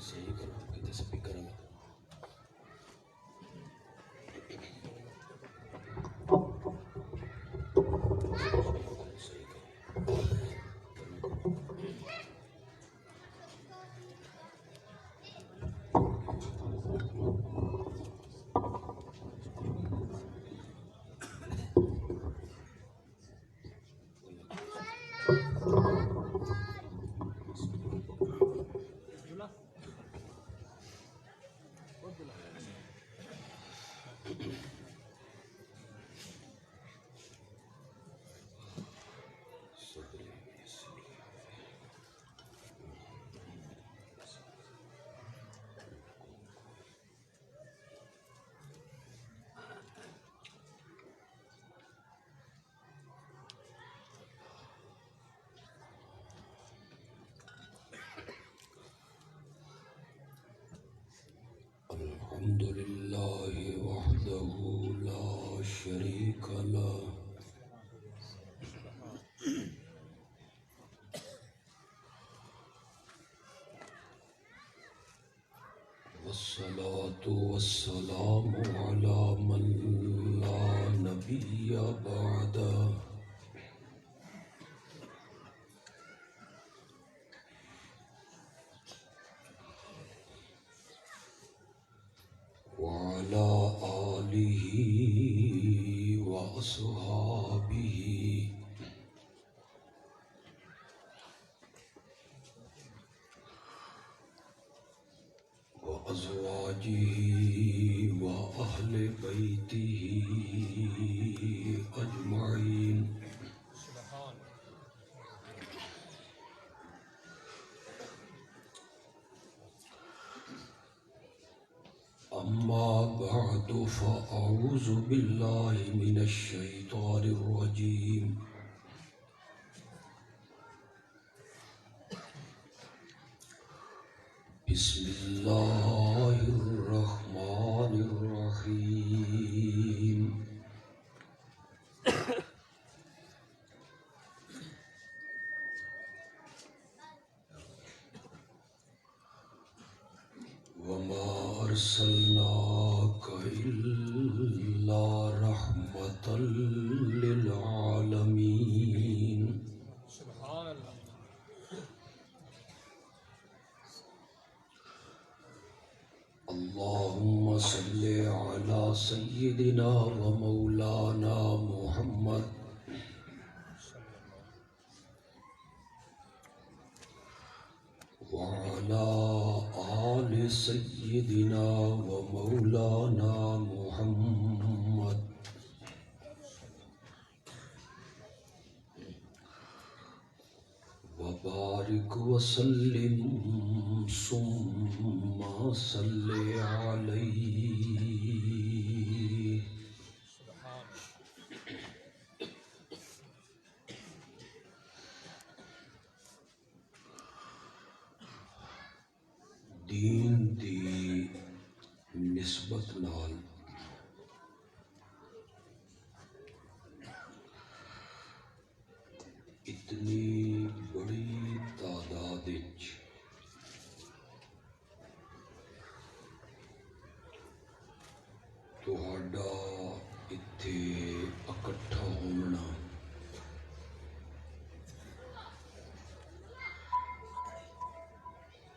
صحیح کرو کتے سپیکر میں صحیح کرو الحمد لله وحده لا شريك له والصلاة والسلام على من لا نبي بعده وعلى آله وأصحابه وأزواجه وأهل بيته أجمعين أما بعد فأعوذ بالله من الشيطان الرجيم بسم الله الرحمن الرحيم وما أرسلناك إلا رحمة للعالمين سبحان اللہ اللهم صل على سيدنا ومولانا محمد وعلى آل سيدنا ومولانا محمد وبارك وسلم ثم صل عليه دین دی نسبت نال اتنی بڑی تعداد وچ تہاڈا اتھے اکٹھا ہونا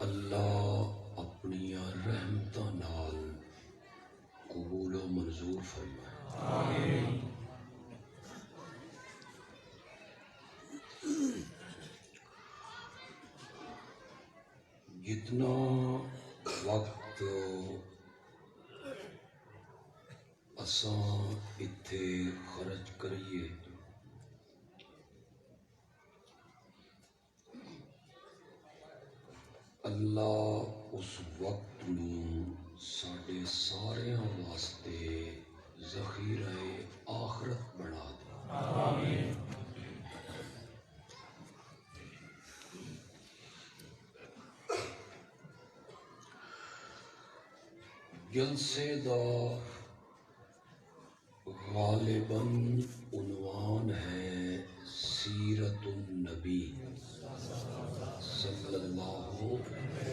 اللہ اپنی رحمتاں نال قبول و منظور فرمائے آمین۔ جتنا وقت اساں اتھے خرچ کریے اللہ اس وقت نو ساڈے ساریاں واسطے ذخیرہ آخرت بنا دے آمین۔ جلسے دا غالباً عنوان ہے سیرت النبی صلی اللہ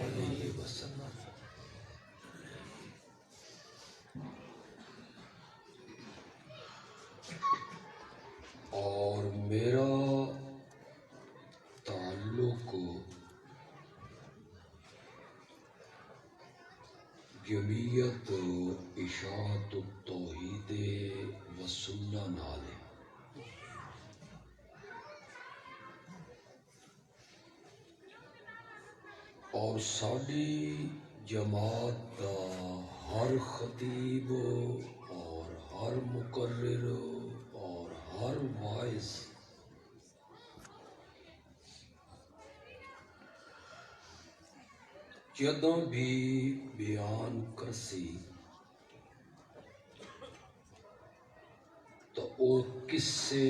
علیہ وسلم۔ میرا تعلق جمعیت اشاعت التوحید و سنہ نال ہے۔ اور ساری جماعت دا ہر خطیب اور ہر مقرر اور ہر واعظ جدوں بھی بیان کرسی تو او قصے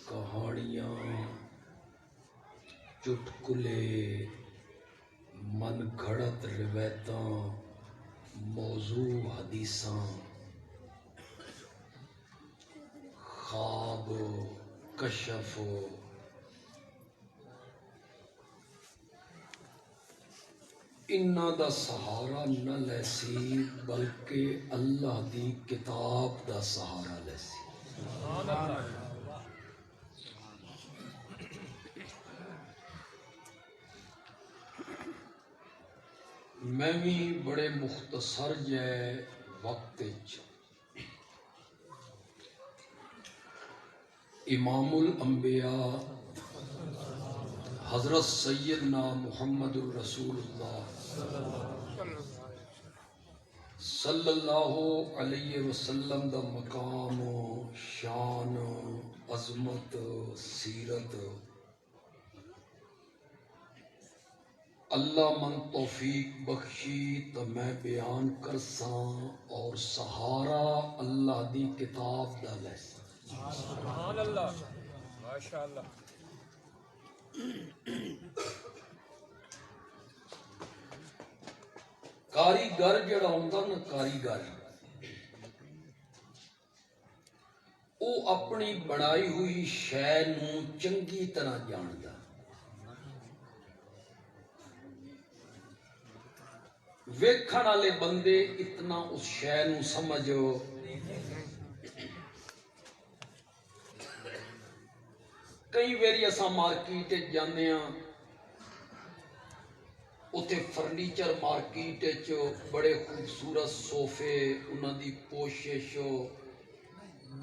کہانیاں چٹکلے من گھڑت روایتاں موضوع حدیثاں خواب کشف انہاں دا سہارا نہ لیسی بلکہ اللہ دی کتاب دا سہارا لیسی۔ میں بھی بڑے مختصر جے وقت امام الانبیاء حضرت سیدنا محمد الرسول اللہ صلی اللہ علیہ وسلم دا مقام شان عظمت سیرت اللہ من توفیق بخشی تو میں بیان کرساں اور سہارا اللہ دی کتاب دا لیساں۔ سبحان اللہ، ماشاءاللہ۔ کاریگر جڑا ہوندا نا کاریگر او اپنی بنائی ہوئی شے نوں چنگی طرح جاندا، ویکھن والے بندے اتنا اس شے نوں سمجھو کئی ویری اساں مارکیٹ جانے ہاں اتے فرنیچر مارکیٹ بڑے خوبصورت صوفے انہاں دی پوشش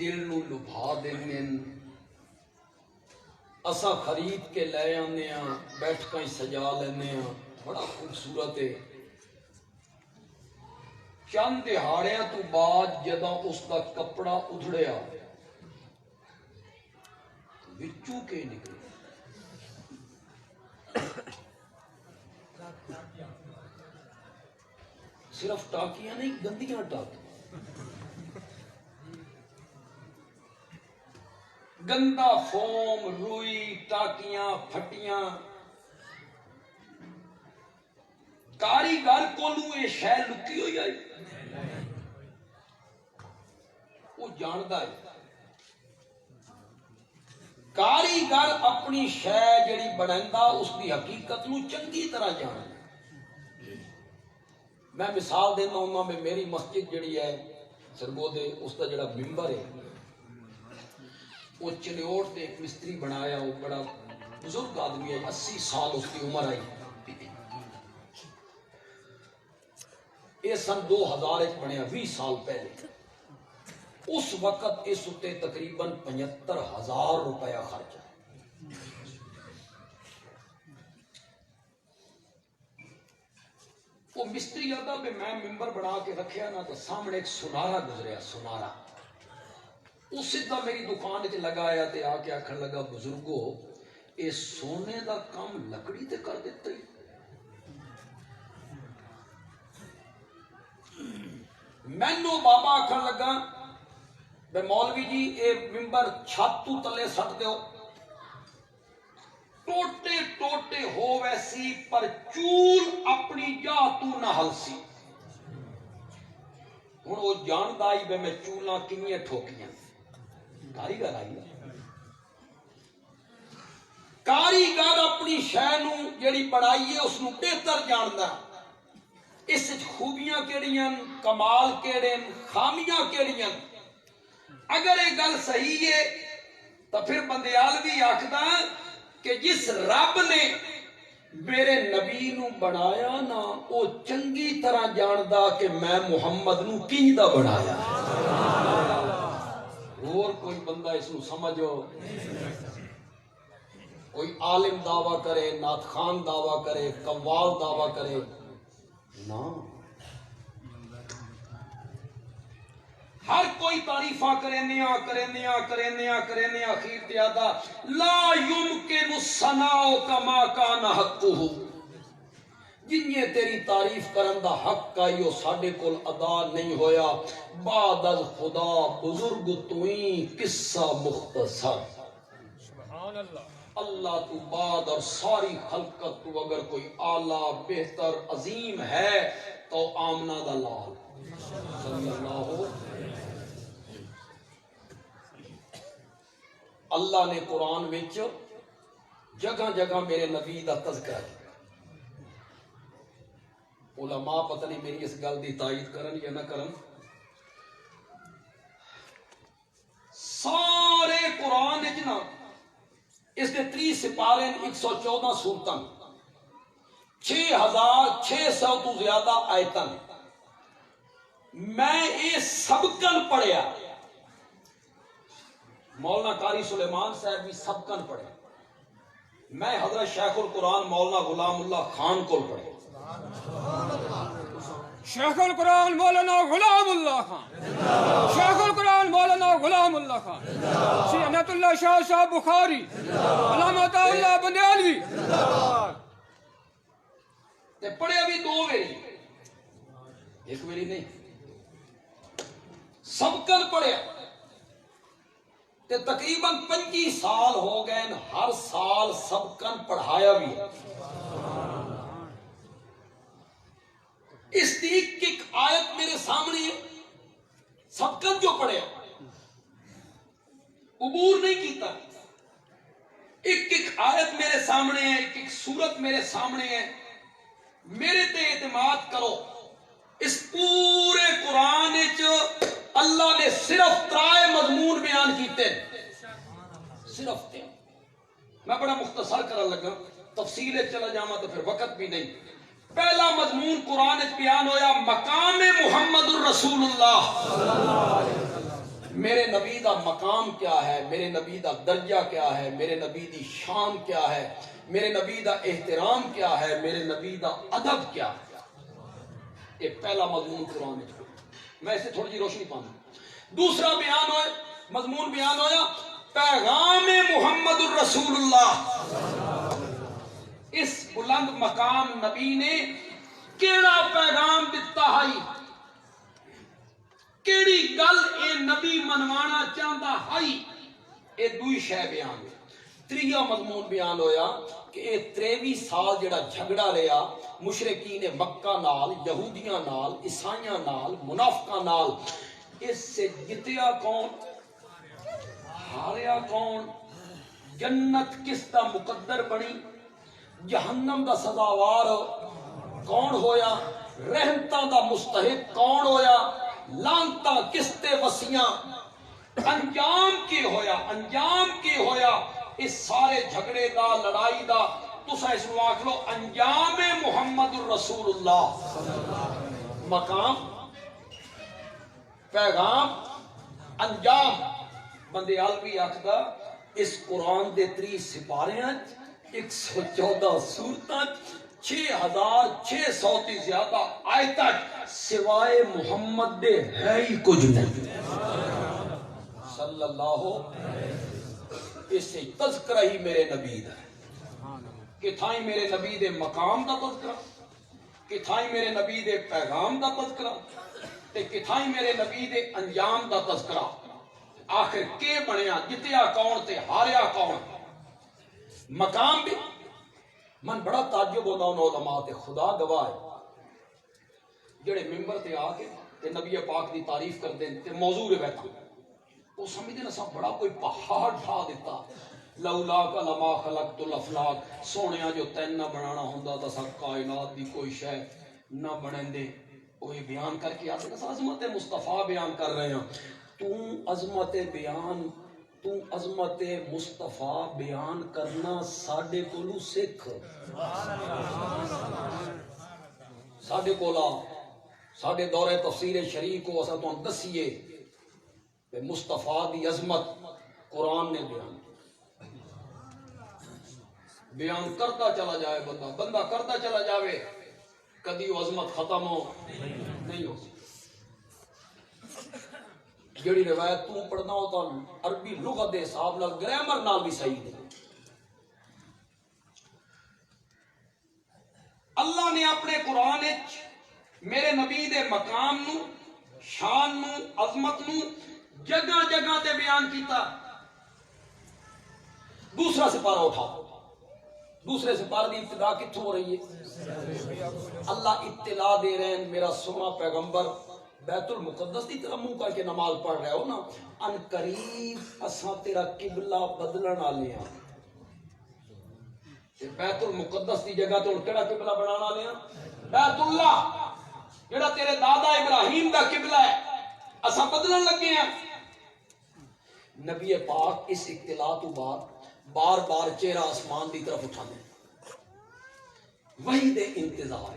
دل نو لبھا دیندے اساں خرید کے لے آنے ہاں بیٹھ کے سجا لینے ہاں بڑا خوبصورت ہے۔ چند دہاڑیاں تو بعد جداں اس کا کپڑا ادھڑیا وچوں کے نکلے صرف ٹاکیاں نہیں گندیاں ٹاکیاں، گندا فوم روئی ٹاکیاں پھٹیاں۔ کاریگر کولوں یہ شے لکی ہوئی آئی وہ جاندا ہے۔ کاریگر اپنی شے جڑی بنیندا اس دی حقیقت نو چنگی طرح جاندا۔ میں مثال دینا ہوں میں میری مسجد جڑی ہے سرگودے اس کا جڑا ممبر ہے وہ چنیوٹ نے ایک مستری بنایا، وہ بڑا بزرگ آدمی ہے 80 سال اس کی عمر آئی۔ یہ سن 2000 ایک بنیا 20 سال پہلے۔ اس وقت اس اتے تقریباً 75,000 روپیہ خرچ ہے۔ وہ مستری آتا کہ میں ممبر بنا کے رکھیا نا تو سامنے ایک سنارا گزریا، سنارا اس سیدھا میری دکان تے لگایا تے آ کے آکھن لگا بزرگو اے سونے دا کام لکڑی تے کر دیتا ہی۔ مینو بابا آکھن لگا بے مولوی جی اے ممبر چھت تو تلے سٹ دیو، ٹوٹے ٹوٹے ہو ویسی پر چول اپنی جا تو نہ ہلسی۔ ہن وہ جاندا ہی بے میں چولاں کنیاں ٹھوکیاں۔ کاریگر آئی کاریگر اپنی شے نو جڑی بنائی ہے اس نو بہتر جاندا، اس خوبیاں کیڑیاں کمال کیڑے خامیاں کیڑیاں۔ اگر یہ گل صحیح ہے تو پھر بندیالوی آکھدا کہ جس رب نے میرے نبی نو بنایا نا او چنگی طرح جاندا کہ میں محمد نو کیندا بنایا اور کوئی بندہ اس نو سمجھو کوئی عالم دعویٰ کرے نعت خان دعویٰ کرے قوال دعویٰ کرے نا ہر کوئی تعریفہ کرینیا اخیر تیادا لا یمکن الثناء کما کان حقہ جنہیں تیری تعریف کرن دا حق آئیو ساڑھے کول ادا نہیں ہویا بعد از خدا بزرگ توئیں قصہ مختصر سبحان اللہ تو بعد اور ساری خلقت تو اگر کوئی اعلیٰ بہتر عظیم ہے تو آمنہ دا لال صلی اللہ اللہ نے قرآن وچ جگہ جگہ میرے نبی دا تذکرہ کیا علماء پتہ نہیں میری اس گل دی تائید کرن یا نہ کرن سارے قرآن نا اس نے 3 سپارے 114 سورتن 6600 تو زیادہ آیتن میں یہ سبکن پڑھیا مولانا قاری سلیمان صاحب بھی سبکن پڑھے میں حضرت شیخ القرآن مولانا غلام اللہ خان کو پڑھے شیخ القرآن مولانا غلام اللہ خان شیخ القرآن مولانا غلام اللہ خان سینت اللہ شاہ صاحب بخاری علامت اللہ بندیالوی تے پڑھے ابھی 2 ویری ایک ویری نہیں سبکن پڑھے تے تقریباً 25 سال ہو گئے ہر سال سبکن پڑھایا بھی ہے اس کی ایک آیت میرے سامنے ہے سبکن جو پڑھے عبور نہیں کیتا ایک آیت میرے سامنے ہے ایک سورت میرے سامنے ہے میرے تے اعتماد کرو اس پورے قرآن اللہ نے صرف 3 مضمون بیان کیتے صرف 3 میں بڑا مختصر کرن لگا تفصیل چلا جاواں تو پھر وقت بھی نہیں پہلا مضمون قرآن بیان ہویا مقام محمد الرسول اللہ میرے نبی دا مقام کیا ہے میرے نبی دا درجہ کیا ہے میرے نبی دی شان کیا ہے میرے نبی دا احترام کیا ہے میرے نبی دا ادب کیا ہے یہ پہلا مضمون قرآن میں اسے تھوڑی جی روشنی پاؤں دوسرا بیان ہوئے مضمون بیان ہویا پیغام محمد الرسول اللہ اس بلند مقام نبی نے کیڑا پیغام دیتا ہے کیڑی گل اے نبی منوانا چاہتا ہے اے دوئی شے بیان ہوئی 3 مضمون بیان ہویا کہ اے 23 سال جڑا جھگڑا رہا مشرکین مکہ نال یہودیاں نال عیسائیاں نال منافقاں نال اس سے جتیا کون ہاریا کون جنت کس دا مقدر بنی جہنم دا سزاوار کون ہویا رحمتاں دا مستحق کون ہویا لعنتاں کس تے وسیاں انجام کی ہویا اس سارے جھگڑے دا لڑائی دا تسا اس نو آکھ لو انجام محمد الرسول اللہ مقام پیغام انجام بندیالوی آکھدا اس قرآن دے 3 سپاریاں 114 سورتاں 6600 تی زیادہ آیتاں سوائے محمد دے ہے ہی کچھ نہیں صلی اللہ اس سے تذکرہ ہی میرے نبی دا کہ تھائیں میرے نبی دے مقام دا تذکرہ کہ تھائیں میرے نبی دے پیغام دا تذکرہ کہ تھائیں میرے نبی دے انجام دا تذکرہ آخر کے بنیا جتیا کون تے ہاریا کون مقام بھی من بڑا تعجب ہوتا ان علماء تے خدا گواہ جڑے ممبر تے آ کے تے نبی پاک دی تعریف کر دیں تے موضوع بیٹھا وہ سمجھتے نا سب بڑا کوئی پہاڑ ڈھا دیتا لولا کا لما خلقت الافلاق سونیا جو تین نہ بنانا ہوندا تا سب کائنات دی کوئی شے نہ بنن دے وہ بیان کر کے آتے نا عظمت مصطفیٰ بیان کر رہے ہیں تو عظمت بیان تو عظمت مصطفیٰ بیان کرنا ساڈے کولو سکھ ساڈے کولا ساڈے دورے تفسیر شریف کو اسا تو دسیے کہ مصطفیٰ دی عظمت قرآن نے بیان کرتا چلا جائے بندہ کرتا چلا جاوے کدی وہ عظمت ختم ہو نہیں ہو جڑی روایت تو پڑھنا ہو تو عربی لغت دے حساب نال گرامر نال بھی صحیح نہیں. اللہ نے اپنے قرآن میرے نبی دے مقام نو شان نو عظمت نو جگہ جگہ تے بیان کیتا. دوسرا سپارہ اٹھاؤ. دوسرے سپارے دی ابتدا کتھوں ہو رہی ہے؟ اللہ اطلاع دے رہے ہیں میرا سونا پیغمبر بیت المقدس دی طرح منہ کر کے نماز پڑھ رہے ہو نا ان قریب اساں تیرا قبلہ بدلن والے ہاں. بیت المقدس دی جگہ تو کیڑا قبلہ بنانا والے ہاں؟ بیت اللہ جڑا تیرے دادا ابراہیم دا قبلہ ہے اساں بدلن لگے ہیں. نبی پاک اس اطلاع تو بعد بار بار چہرہ آسمان دی طرف اٹھا دیں وہی دے انتظار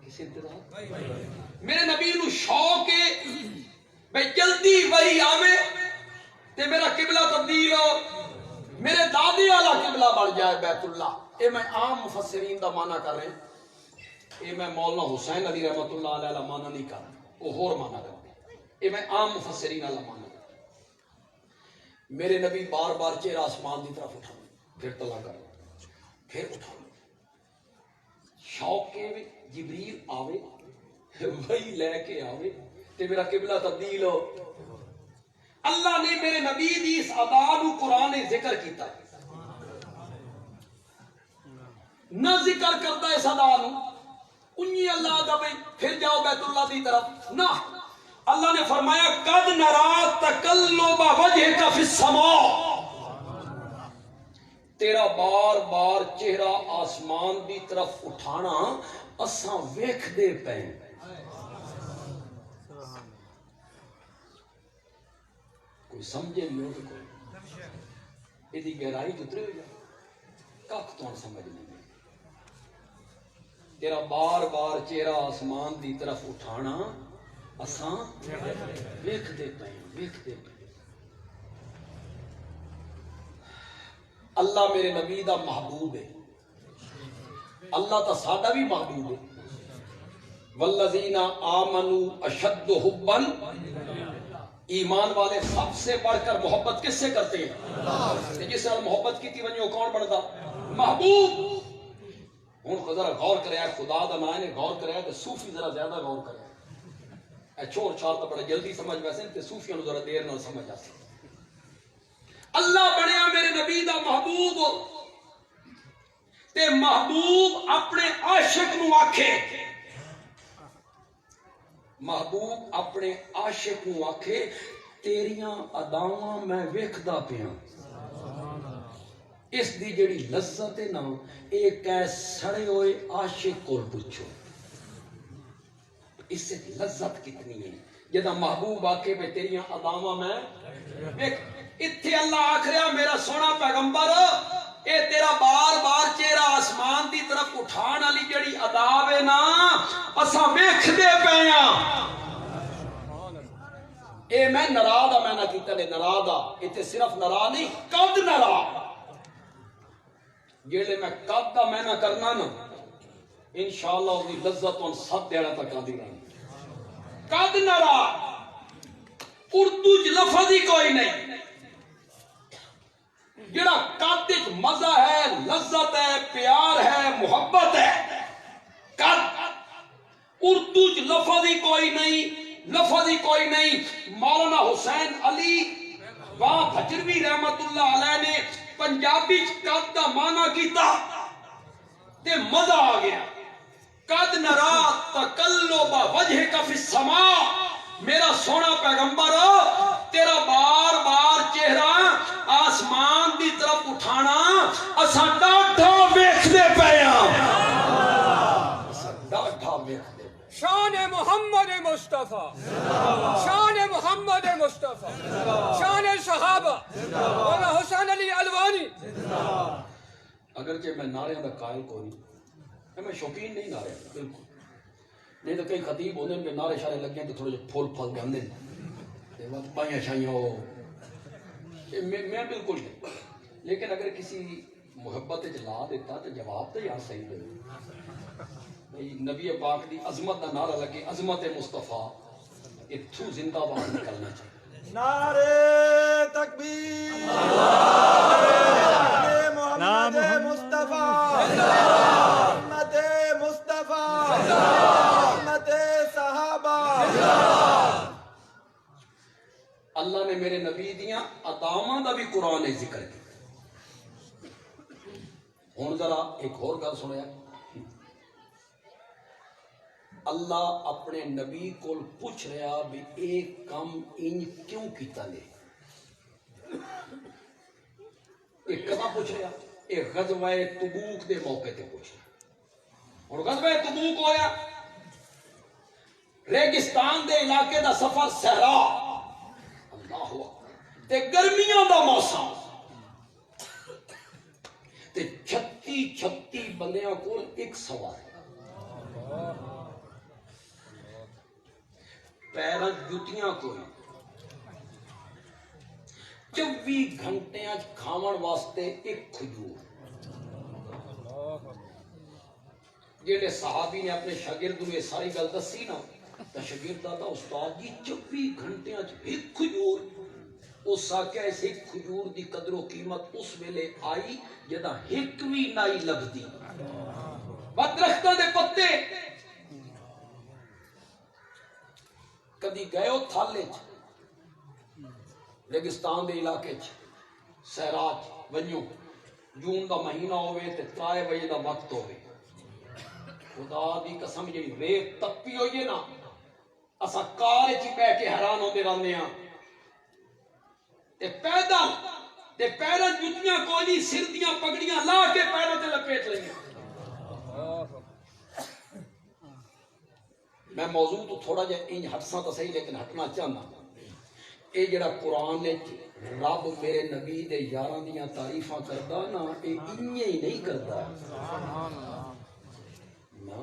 کس انتظار میرے نبی نو شوق ہے بھئی جلدی وہی آوے تے میرا قبلہ تبدیل ہو میرے دادی والا قبلہ بن جائے بیت اللہ. اے میں عام مفسرین دا معنی کر رہے ہیں اے میں مولانا حسین علی رحمت اللہ علیہ دا معنی نہیں کر رہا وہ ہور معنی کر رہے ہیں. اے میں عام مفسرین والا معنی میرے نبی بار بار چہرہ آسمان دی طرف اٹھا پھر طلع کر پھر اٹھا شوق کے جبریل آوے وہی لے کے آوے تے میرا قبلہ تبدیل ہو. اللہ نے میرے نبی دی اس ادا نو قرآن ذکر کیتا ہے نہ ذکر کرتا ہے اس ادا نو انہی اللہ دا بھئی پھر جاؤ بیت اللہ دی طرف نہ اللہ نے فرمایا قد نرا تقلب وجہک فی السماء تیرا بار بار چہرہ آسمان دی طرف اٹھانا اساں ویکھ دے پے. کوئی سمجھے نہیں ہو تو کوئی یہ گہرائی تو اترے ہو جائے کک تو سمجھ نہیں تیرا بار بار چہرہ آسمان دی طرف اٹھانا اساں ویکھ دے پے. اللہ میرے نبی دا محبوب ہے اللہ تا ساڈا بھی محبوب ہے. والذین آمنوا اشد حبا ایمان والے سب سے بڑھ کر محبت کس سے کرتے ہیں جس سے محبت کی تھی ونجو کون بڑھتا محبوب. ہوں ذرا غور کرے خدا دا نام نے غور کرے تو صوفی ذرا زیادہ غور کرے چھوڑ چھاڑ تو بڑا جلدی سمجھ ویسے تے صوفیوں نو ذرا دیر نال سمجھ آ سکے. اللہ بنیا میرے نبی دا محبوب تے محبوب اپنے عاشق نو آکھے محبوب اپنے عاشق نو آکھے تیریاں اداواں میں ویکھدا پیاں. اس دی جڑی لذت ہے نا ایک سڑے ہوئے عاشق کول پوچھو اس سے لذت کتنی ہے جدا محبوب آکے میں تیریاں اداواں میں ایک اتھے اللہ آکھریا میرا سونا پیغمبر اے تیرا بار بار چہرہ آسمان دی طرف اٹھان والی جڑی ادا ہے نا اساں ویکھ دے پیاں. اے میں نرا دا میں نہ کیتا نے نرا دا اتھے صرف نرا نہیں قد نرا جیڑے میں قد دا میں نہ کرنا نا انشاءاللہ اس دی لذت ان سب دیڑا تک آدھی رہی. قد نرا اردو ج لفظ ہی کوئی نہیں جڑا قد وچ مزہ ہے لذت ہے پیار ہے محبت ہے. قد اردو ج لفظ ہی کوئی نہیں لفظ ہی کوئی نہیں. مولانا حسین علی واہ بھجروی رحمت اللہ علیہ نے پنجابی قد دا معنی کیتا تے مزہ آ گیا. قد نرا تقلب وجہک فی السماء میرا سونا پیغمبر تیرا بار بار چہرہ آسمان دی طرف اٹھانا اساں ڈاڈھا ویکھ دے پے ہاں ڈاڈھا ویکھ دے شان محمد مصطفیٰ، شان محمد مصطفیٰ، شان صحابہ مولانا حسین علی الوانی. اگرچہ میں نعرے کا قائل کو نہیں، میں شوقین نہیں نعرے کا، بالکل نہیں. تو کئی خطیب ہوتے ہیں نعرے شارے لگے ہیں تو تھوڑے جے پھول پھل گاندے بائیاں شائیاں ہو، میں بالکل نہیں. لیکن اگر کسی محبت لا دیتا تو جواب تو یار صحیح دے. نبی پاک دی عظمت کا نعرہ لگے، عظمت مصطفیٰ، اتھو زندہ باد نکلنا چاہیے. نعرے تکبیر، محمد مصطفیٰ، محمد مصطفیٰ، محمد صحابہ. اللہ نے میرے نبی دیاں عطاواں دا بھی قرآن نے ذکر کیا. ہن ذرا ایک اور گل سنیا. اللہ اپنے نبی کو پوچھ رہا بھی ایک کام انج کیوں کیتا نے. ایک کدا پوچھ رہا، ایک غزوہ تبوک دے موقع تے پوچھ رہا. اور غزوہ تبوک ہویا ریگستان دے علاقے دا سفر، صحرا، اللہ اکبر، تے گرمیاں دا موسم، تے 36 بندیاں کول ایک سوار، پیراں جتیاں کوئی، 24 گھنٹے کھاون واسطے ایک کھجور. جیڑے صحابی نے اپنے شاگرد نوں یہ ساری گل دسی نا، تو شاگرد آتا استاد جی 24 گھنٹے ایک کھجور. اس آکھیا اس ایک کھجور دی قدر و قیمت اس ویلے آئی جدا ایک بھی نائی لبدی. درختاں دے پتے کدی گئے ہو تھالے ریگستان دے علاقے صحرا ونجو، جون دا مہینہ ہوئے تے 3 بجے دا وقت ہوئے، خدا دی قسم جی ریت تپی ہوئی نا، اسا کار چ بیٹھ کے حیران ہوندے رہندے ہاں. تے پیدل تے پیراں جتیاں کوئی نہیں، سر دیاں پگڑیاں لا کے پیروں تے لپیٹ لئیاں. میں موضوع تو تھوڑا جا انج ہٹساں تو صحیح لیکن ہٹنا چاہنا. اے جڑا قرآن رب میرے نبی دے یاراں دیاں تعریفاں کردا نا، اے انجے ہی نہیں کردا نا،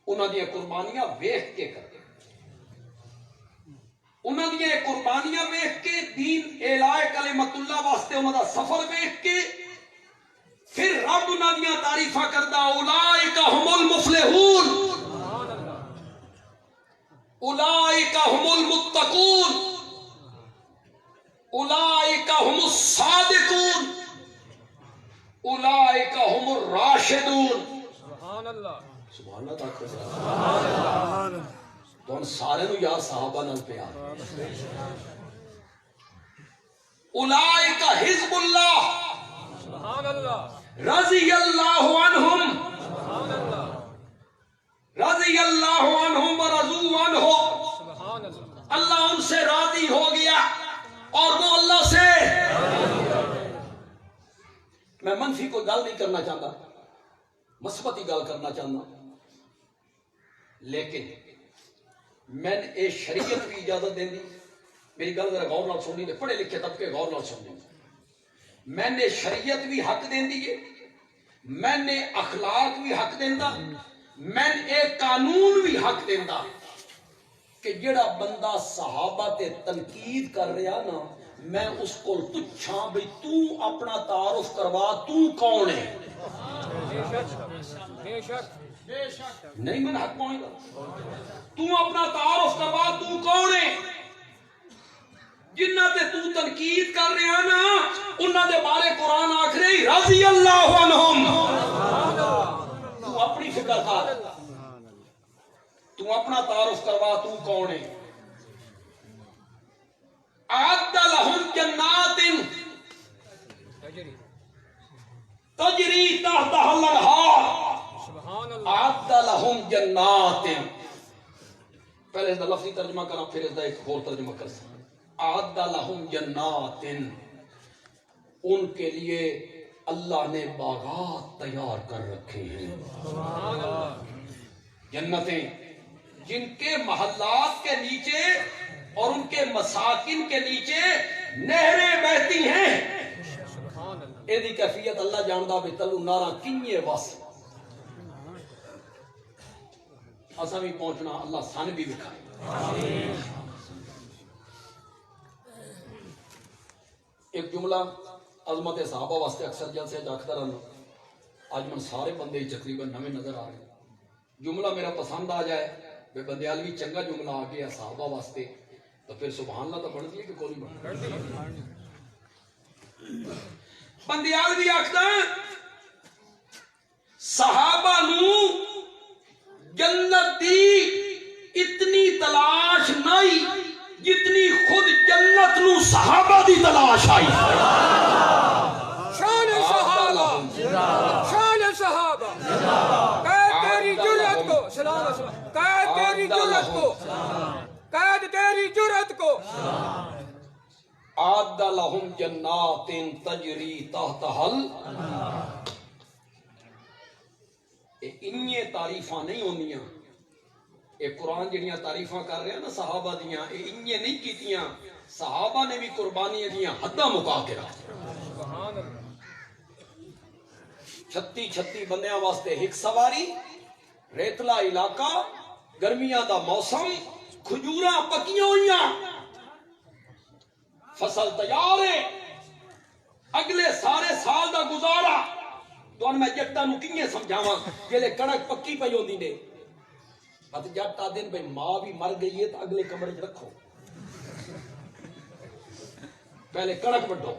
انہاں دیاں قربانیاں ویکھ کے کردا. انہاں دیاں قربانیاں ویکھ کے، دین اعلاء کلمت اللہ واسطے انہاں دا سفر ویکھ کے، پھر رب انہاں دیاں تعریفاں کردا. اولئک هم المفلحون، اولئک هم المتقون، اولئک هم الصادقون، اولئک هم الراشدون. سبحان اللہ، سبحان اللہ. تو ان سارے نو یا صحابہ نال پیار. اولئک حزب اللہ، سبحان اللہ، رضی اللہ عنہم، سبحان اللہ، رضی اللہ عنہم ورضوا عنہ. سبحان اللہ. اللہ ان سے راضی ہو گیا اور وہ اللہ سے. میں منفی کوئی گل نہیں کرنا چاہتا، مثبتی گل کرنا چاہتا، لیکن میں نے شریعت بھی اجازت دیں دی. میری گل ذرا غور نال سننی، پڑھے لکھے طبقے غور نال سننی. میں نے شریعت بھی حق دیں دی ہے، میں نے اخلاق بھی حق دیندا، میں نے ایک قانون بھی حق دیندا کہ جڑا بندہ صحابہ تے تنقید کر رہا نا، میں اس کو پوچھاں بھئی تو اپنا تعارف کروا، تو کون ہے؟ بے شک، بے شک. نہیں میں نے حق پہنچ گا. تو اپنا تعارف کروا، تو کون ہے؟ جنہ تے تو تنقید کر رہا نا، انہاں دے بارے قرآن آکھ رہی رضی اللہ عنہم. تو اپنی فکر کر، تو اپنا تعارف کروا، تو کون ہے؟ اعد لہم جنات تجری تحتها الانہار. سبحان اللہ. اعد لہم جنات، پہلے اس دا لفظی ترجمہ کرا پھر اس دا ایک اور ترجمہ کر سکتا. اعد لہم جنات، ان کے لیے اللہ نے باغات تیار کر رکھے ہیں. سبحان اللہ. جنتیں جن کے محلات کے نیچے اور ان کے مساکن کے نیچے نہریں بہتی ہیں، ایدی کیفیت اللہ جاندا بھی تلو نارا کنیے وس اساں بھی پہنچنا، اللہ سن بھی دکھائے۔ ایک جملہ عظمت صحابہ واسطے اکثر جلسے جاکتا رہنا، آج من سارے بندے تقریباً نویں نظر آ رہے ہیں۔ جملہ میرا پسند آ جائے بے بندیالوی چنگا جملہ آ گیا صحابہ واسطے تو پھر سبحان اللہ تو بڑھتی ہے کہ کوئی نہیں بڑھتی۔ بندیالوی آکھدا صحابہ نو جنت دی اتنی تلاش نہیں جتنی خود جنت نو صحابہ دی تلاش آئی۔ شان صحابہ، شان صحابہ، قید تیری جرت کو، سلام السلام، قید تیری جرت کو، قید تیری جرت کو، عاد لہم جنات تجری تحتہا انہیں تعریفاں نہیں ہونیاں، اے قرآن جڑیاں تعریفاں کر رہے ہیں نا صحابہ دیاں، اے انہیں نہیں کیتیاں، صحابہ نے بھی قربانیاں دیاں حداں مکا کے رکھ۔ 36 بندیاں واسطے ہک سواری، ریتلا علاقہ، گرمیاں دا موسم، کھجوراں پکیاں ہوئیاں، فصل تیار ہے، اگلے سارے سال دا گزارا۔ تو میں جٹا نو کیے سمجھاواں جلے کڑک پکی پئی ہوندی نے، بات جٹ آ دن بھئی ماں بھی مر گئی ہے تو اگلے کمرے چ رکھو، پہلے کڑک وڈو،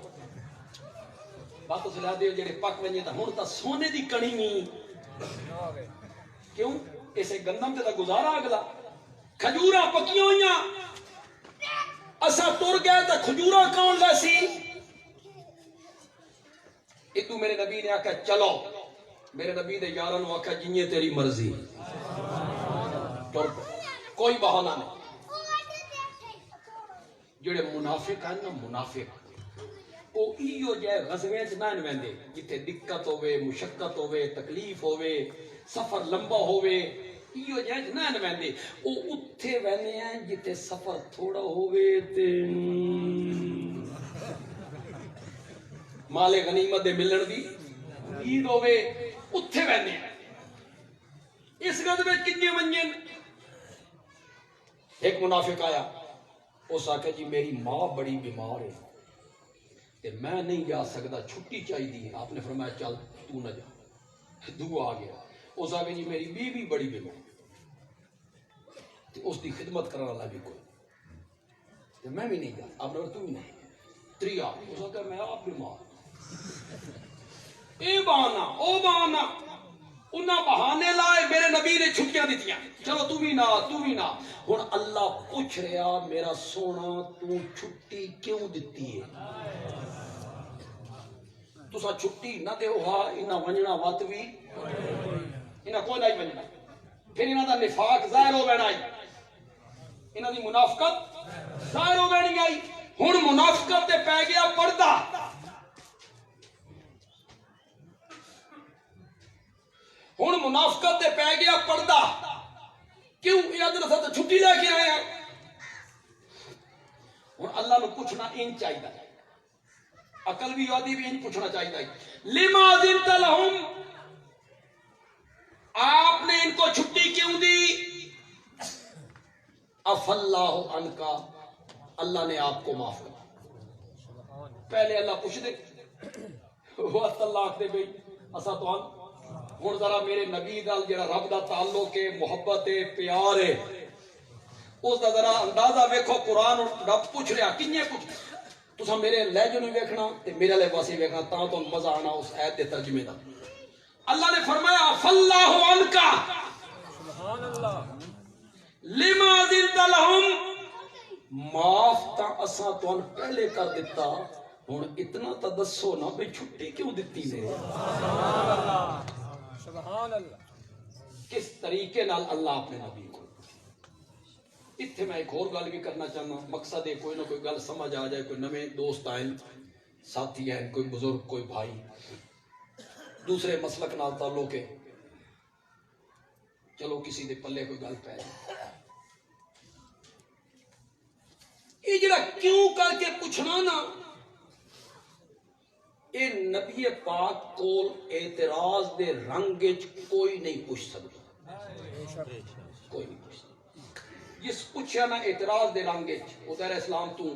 بات اس لیا دے جڑے پک ونجے تا ہن تا سونے دی کڑی نہیں، کیوں اسے گندم تے تا گزارا اگلا، کھجوراں پکیاں ہوئیاں، اسا ٹر گئے تا کھجوراں کون لے سی؟ اتو میرے نبی نے آکھا چلو، میرے نبی نے یارن آکھا جنہیں تیری مرضی، کوئی بہانہ نہیں۔ جڑے منافق ہیں نا منافق، وہ ایو جائے غزویں چ نہ ویندے جتھے دقت ہوے، مشقت ہوے، تکلیف ہوے، سفر لمبا ہوے، ایو جائے چ نہ ویندے، وہ اتھے ویندے ہیں جتھے سفر تھوڑا ہوے تے مال غنیمت دے ملن دی عید ہوے، اتھے ویندے ہیں۔ اس غزوے کتنے ونجن؟ ایک منافق آیا، اس آکھا جی میری ماں بڑی بیمار ہے تے میں نہیں جا سکتا، چھٹی چاہیے۔ آپ نے فرمایا چل تو نہ جا۔ دو آ گیا، اس آکھا جی میری بیوی بڑی بیمار تے اس دی خدمت کرنے والا بھی کوئی تے میں بھی نہیں جا۔ آپ نے تو بھی نہیں۔ تری آ اس آکھا میں آپ بیمار، اے بہانا او بہانا، انہاں بہانے لائے، میرے نبی نے چھٹیاں دیتیاں، چلو تو بھی نہ تو بھی نہ۔ ہن اللہ پوچھ رہا میرا سونا تو چھٹی کیوں دیتی ہے؟ تسا چھٹی نہ دے ہوا انہاں ونجنا وات بھی انہاں کوئی نہیں ونجنا، پھر انہاں دا نفاق ظاہر ہو وینا، انہاں دی منافقت ظاہر ہو وینی آئی۔ ہن منافقت تے پی گیا پردہ، ہن منافقت تے پی گیا پردہ، کیوں یہ دن تو چھٹی لے کے آئے ہیں۔ ہن اللہ نو پوچھنا ان چاہیے، عقل بھی آدھی بھی ان پوچھنا چاہیے، لما ذنت لہم، آپ نے ان کو چھٹی کیوں دی؟ اف اللہ عنکا، اللہ نے آپ کو معاف کر۔ پہلے اللہ پوچھ دے وقت اللہ آکھ دے بھئی اسا تو ہن ذرا میرے نبی نال جڑا رب دا تعلق ہے، محبت ہے، پیار ہے، اس دا ذرا اندازہ ویکھو۔ قرآن رب پوچھ رہا کنے پوچھ، تساں میرے لہجے نہیں ویکھنا تے میرے والے پاسے ویکھنا، تاں تو مزہ آنا اس آیت دے ترجمے دا۔ اللہ نے فرمایا اف اللہ عنکا سبحان اللہ، لما ذنت لہم، معاف تا اساں تو پہلے کر دیتا، ہن اتنا تا دسو نا بھئی چھٹی کیوں دیتی نے؟ سبحان اللہ۔ کس طریقے نال اللہ اپنے نبی کو، اتھے میں ایک اور گل بھی کرنا چاہنا، مقصد ہے کوئی نہ کوئی گل سمجھ آ جائے، کوئی نویں دوست آئیں، ساتھی ہیں، کوئی بزرگ، کوئی بھائی دوسرے مسلک نال تعلق ہے، چلو کسی دے پلے کوئی گل پہ جائے۔ یہ جڑا کیوں کر کے پوچھنا نا، اے نبی پاک کول اعتراض دے رنگ وچ کوئی نہیں پوچھ سکتا، کوئی نہیں پوچھ سکتا۔ جس پوچھا نا اعتراض دے رنگ وچ، ادھر اسلام تو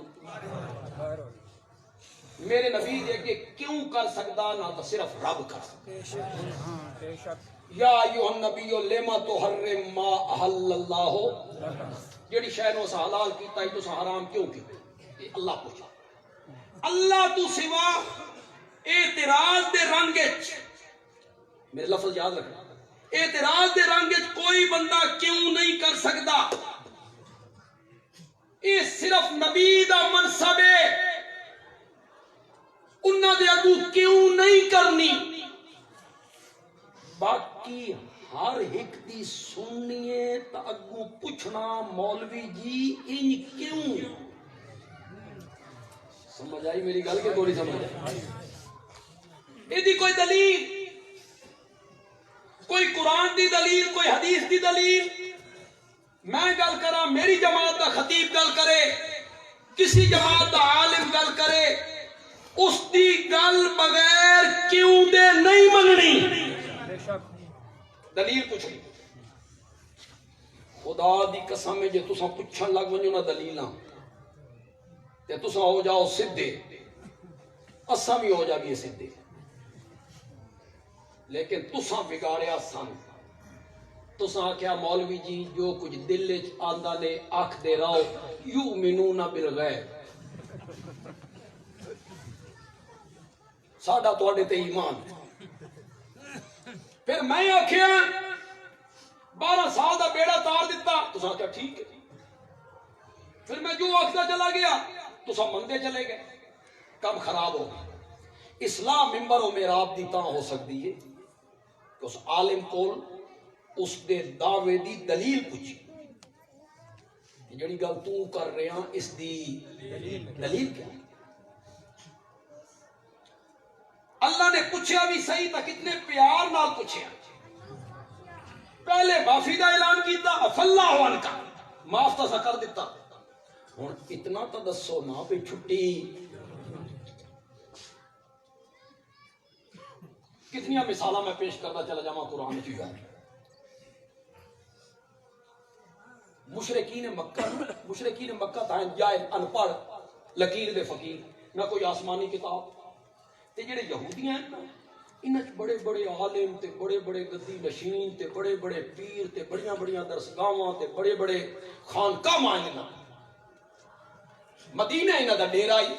میرے نبی دے کہ کیوں کر سکتا نہ تو صرف رب کر سکتا۔ یا ایھا النبی لما تحرم ما احل اللہ، جڑی شے نو اسا حلال کیتا ہے تسا حرام کیوں کیتا؟ یہ اللہ پوچھا۔ اللہ تو سوا اعتراض دے رنگ وچ، میرے لفظ یاد رکھنا، اعتراض دے رنگ وچ کوئی بندہ کیوں نہیں کر سکتا۔ یہ صرف نبی دا منصب ہے، انہاں دے اگوں کیوں نہیں کرنی۔ باقی ہر ایک دی سننیے تا اگوں پوچھنا مولوی جی ان کیوں؟ سمجھ آئی میری گل کہ کوئی سمجھ آئی؟ یہ کوئی دلیل، کوئی قرآن دی دلیل، کوئی حدیث دی دلیل، میں گل کراں، میری جماعت دا خطیب گل کرے، کسی جماعت دا عالم گل کرے، اس دی گل بغیر کیوں دے نہیں مننی، دلیل پوچھنی۔ خدا دی قسم ہے جے تساں پوچھن لگ ونجو نا دلیلاں تے تساں ہو جاؤ سدھے، اساں بھی ہو جاویے سدھے، لیکن تساں بگاڑیا سن۔ تساں آکھیا مولوی جی جو کچھ دل وچ آندا نے آکھ دے رہو، یؤمنون بالغیب، ساڈا تواڈے تے ایمان۔ پھر میں آکھیا 12 سال دا بیڑا تار دیتا، تساں آکھیا ٹھیک ہے۔ پھر میں جو آکھدا چلا گیا تساں مندے چلے گئے، کم خراب ہو گیا۔ اصلاح ممبر و محراب دی تاں ہو سکتی ہے کہ اس عالم کول اس دے دعوے دی دلیل پوچھی، جڑی گل تو کر رہے ہیں اس دی دلیل کیا ہے؟ اللہ نے پوچھا بھی صحیح تھا، کتنے پیار نال پوچھا۔ پہلے معافی دا اعلان کیتا، عفا اللہ عنک، معاف تا سا کر دیتا۔ ہن اتنا تو دسو نا پہ چھٹی کتنی مثالاں میں پیش کرتا چلا جاواں قرآن کی گل۔ مشرکین مکہ تھا جائے ان پڑھ لکیر دے فقیر، نہ کوئی آسمانی کتاب۔ تے جڑے یہودیاں ہیں نا، انہاں بڑے بڑے عالم تے بڑے بڑے گدی نشین تے بڑے بڑے پیر تے بڑیاں بڑیاں درسگاہاں تے بڑے بڑے خانقاہ ماننا۔ مدینہ انہاں دا ڈیرا ہی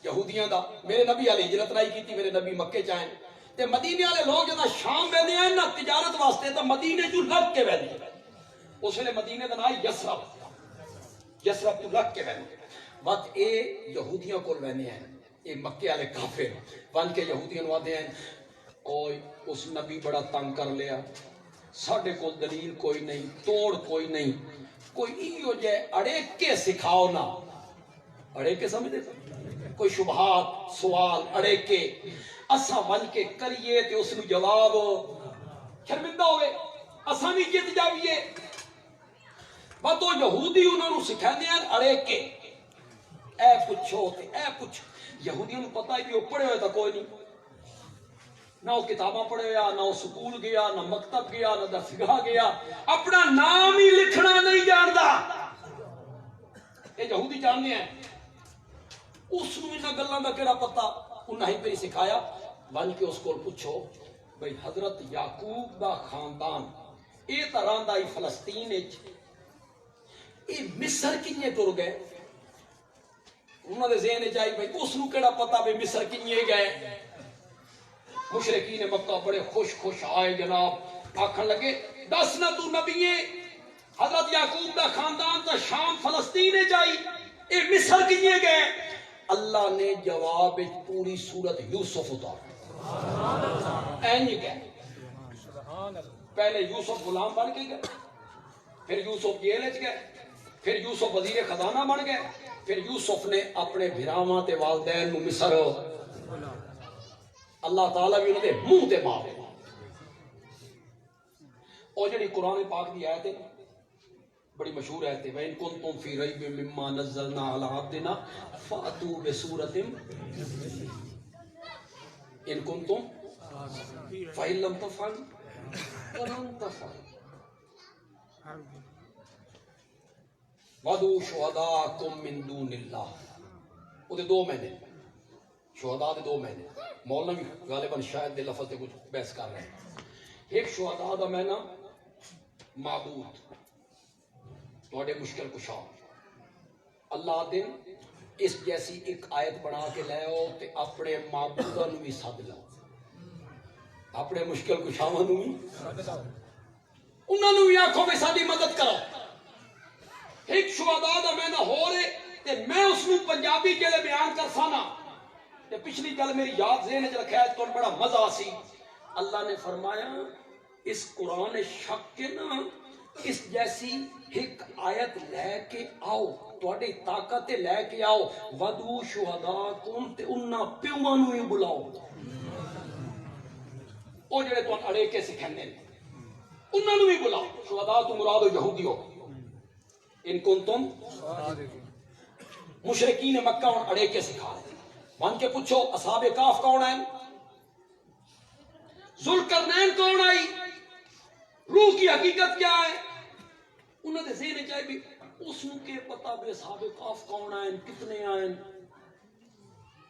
یہودیاں دا۔ میرے نبی علی ہجرت رائی کیتی، میرے نبی مکے چ آئے تے مدینے والے لوگ جدوں شام ویندے ہیں نا تجارت واسطے تے مدینے چوں لگ کے ویندے۔ اس ویلے مدینے دا نام یثرب تو لگ کے ویندے۔ بس اے یہودیاں کول ویندے ہیں، اے مکے والے کافر بن کے یہودیاں نوں آدھے ہیں اوئے اس نبی بڑا تنگ کر لیا، ساڈے کول دلیل کوئی نہیں، توڑ کوئی نہیں، کوئی ایو جے اڑیکے سکھاؤ نا۔ اڑیکے سمجھتے کوئی شبہات سوال اڑیکے اساں ون کے کریے تے اس نوں جواب شرمندہ ہوئے، اساں بھی جت جاویے۔ بس وہ یہودی انہوں نے سکھاندے ہیں اڑیکے، اے پوچھو تے اے پوچھو۔ یہودیوں کو پتہ ہے کہ وہ پڑھے ہوئے تا کوئی نہیں، نہ وہ کتاباں پڑھے ہویا، نہ وہ سکول گیا، نہ مکتب گیا، نہ درسگاہ گیا، اپنا نام ہی لکھنا نہیں جاندا۔ یہ یہودی جانتے ہیں، اس نوں انہاں گلاں دا کیڑا پتہ؟ انہاں ہی پہ سکھایا۔ بن کے اس کو پوچھو بھئی حضرت یعقوب دا خاندان اے طرح دا ہی فلسطین وچ اے مصر کینے ٹر گئے؟ انہاں دے ذہن وچ آئی بھئی اس نوں کیڑا پتہ بھئی مصر کینے گئے؟ مشرکین مکہ بڑے خوش آئے جناب، آکھن لگے دس نہ تو نبی حضرت یعقوب دا خاندان تا شام فلسطین وچ آئی، اے مصر کینے گئے؟ اللہ نے جواب پوری سورت یوسف اتار اینج گئے۔ پہلے یوسف غلام بن کے گئے، پھر یوسف جیل وچ گئے، پھر یوسف وزیر خزانہ بن گئے، پھر یوسف نے اپنے بھراواں تے والدین نوں مصر اللہ تعالیٰ بھی انہوں نے منہ تے مارے۔ اور جڑی قرآن پاک دی آیت ہے بڑی مشہور آیت ہے وَإِن كُنتُمْ فِي رَيْبٍ مِّمَّا نَزَّلْنَا عَلَىٰ عَبْدِنَا فَأْتُوا بِسُورَةٍ إِن كُنتُمْ فَإِن لَّمْ تَفْعَلُوا وَلَن تَفْعَلُوا وَادْعُوا شُهَدَاءَكُم مِّن دُونِ اللَّهِ وہ 2 مہینے شہداء دے 2 مہینے مولوی غالباً شاید دے لفظ تے کچھ بحث کر رہے ہیں ایک شہداء دا مہینہ معبود تھوڑے مشکل کشا اللہ دن اس جیسی ایک آیت بنا کے لے آؤ تے اپنے معبوداں نوں بھی سد لاؤ اپنے مشکل کشاواں نوں بھی انہاں نوں بھی آکھو کہ ساڈی مدد کرو ایک شہداء دا مہینہ ہو رہے تے میں اس نوں پنجابی جڑے بیان کر سانا تے پچھلی گل میری یاد ذہن وچ رکھیا ہے تو بڑا مزہ سی اللہ نے فرمایا اس قرآن شک کے نا اس جیسی ایک آیت لے کے آؤ تواڈی طاقت لے کے آؤ ودو شہداءکم تے انہاں پیواں نوں ہی بلاؤ او جڑے تو اڑے کے سکھاندے نے انہاں نوں ہی بلاؤ شہداء تو مراد یہودی ہو ان کنتم مشرکین مکہ اور اڑے کے سکھا رہے مان کے پوچھو اصحاب کہف کون ہیں ذوالقرنین کون آئی روح کی حقیقت کیا ہے انہوں نے ذہن چاہے بھی اس نو کے پتا بے اصحاب کہف کون آئیں کتنے آئیں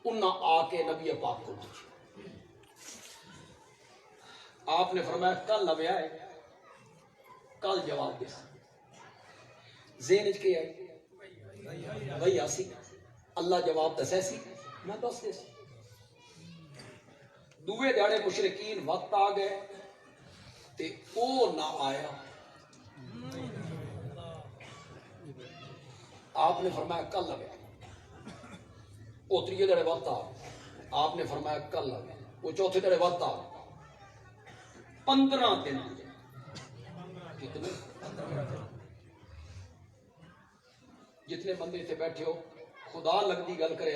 انہاں آ کے نبی پاک کو پوچھا آپ نے فرمایا کل لویا ہے کل جواب دے ذہن چ کے آئی وہی آسی اللہ جواب دسے سی میں دس دے سی دوے دیہڑے مشرکین وقت آ گئے تے او نہ آیا آپ نے فرمایا کل لگے وہ 3 دیہڑے وقت آ آپ نے فرمایا کل لگے وہ 4تھے دیہڑے وقت آ 15 دن کتنے جتنے بندے تھے بیٹھے ہو خدا لگتی گل کرے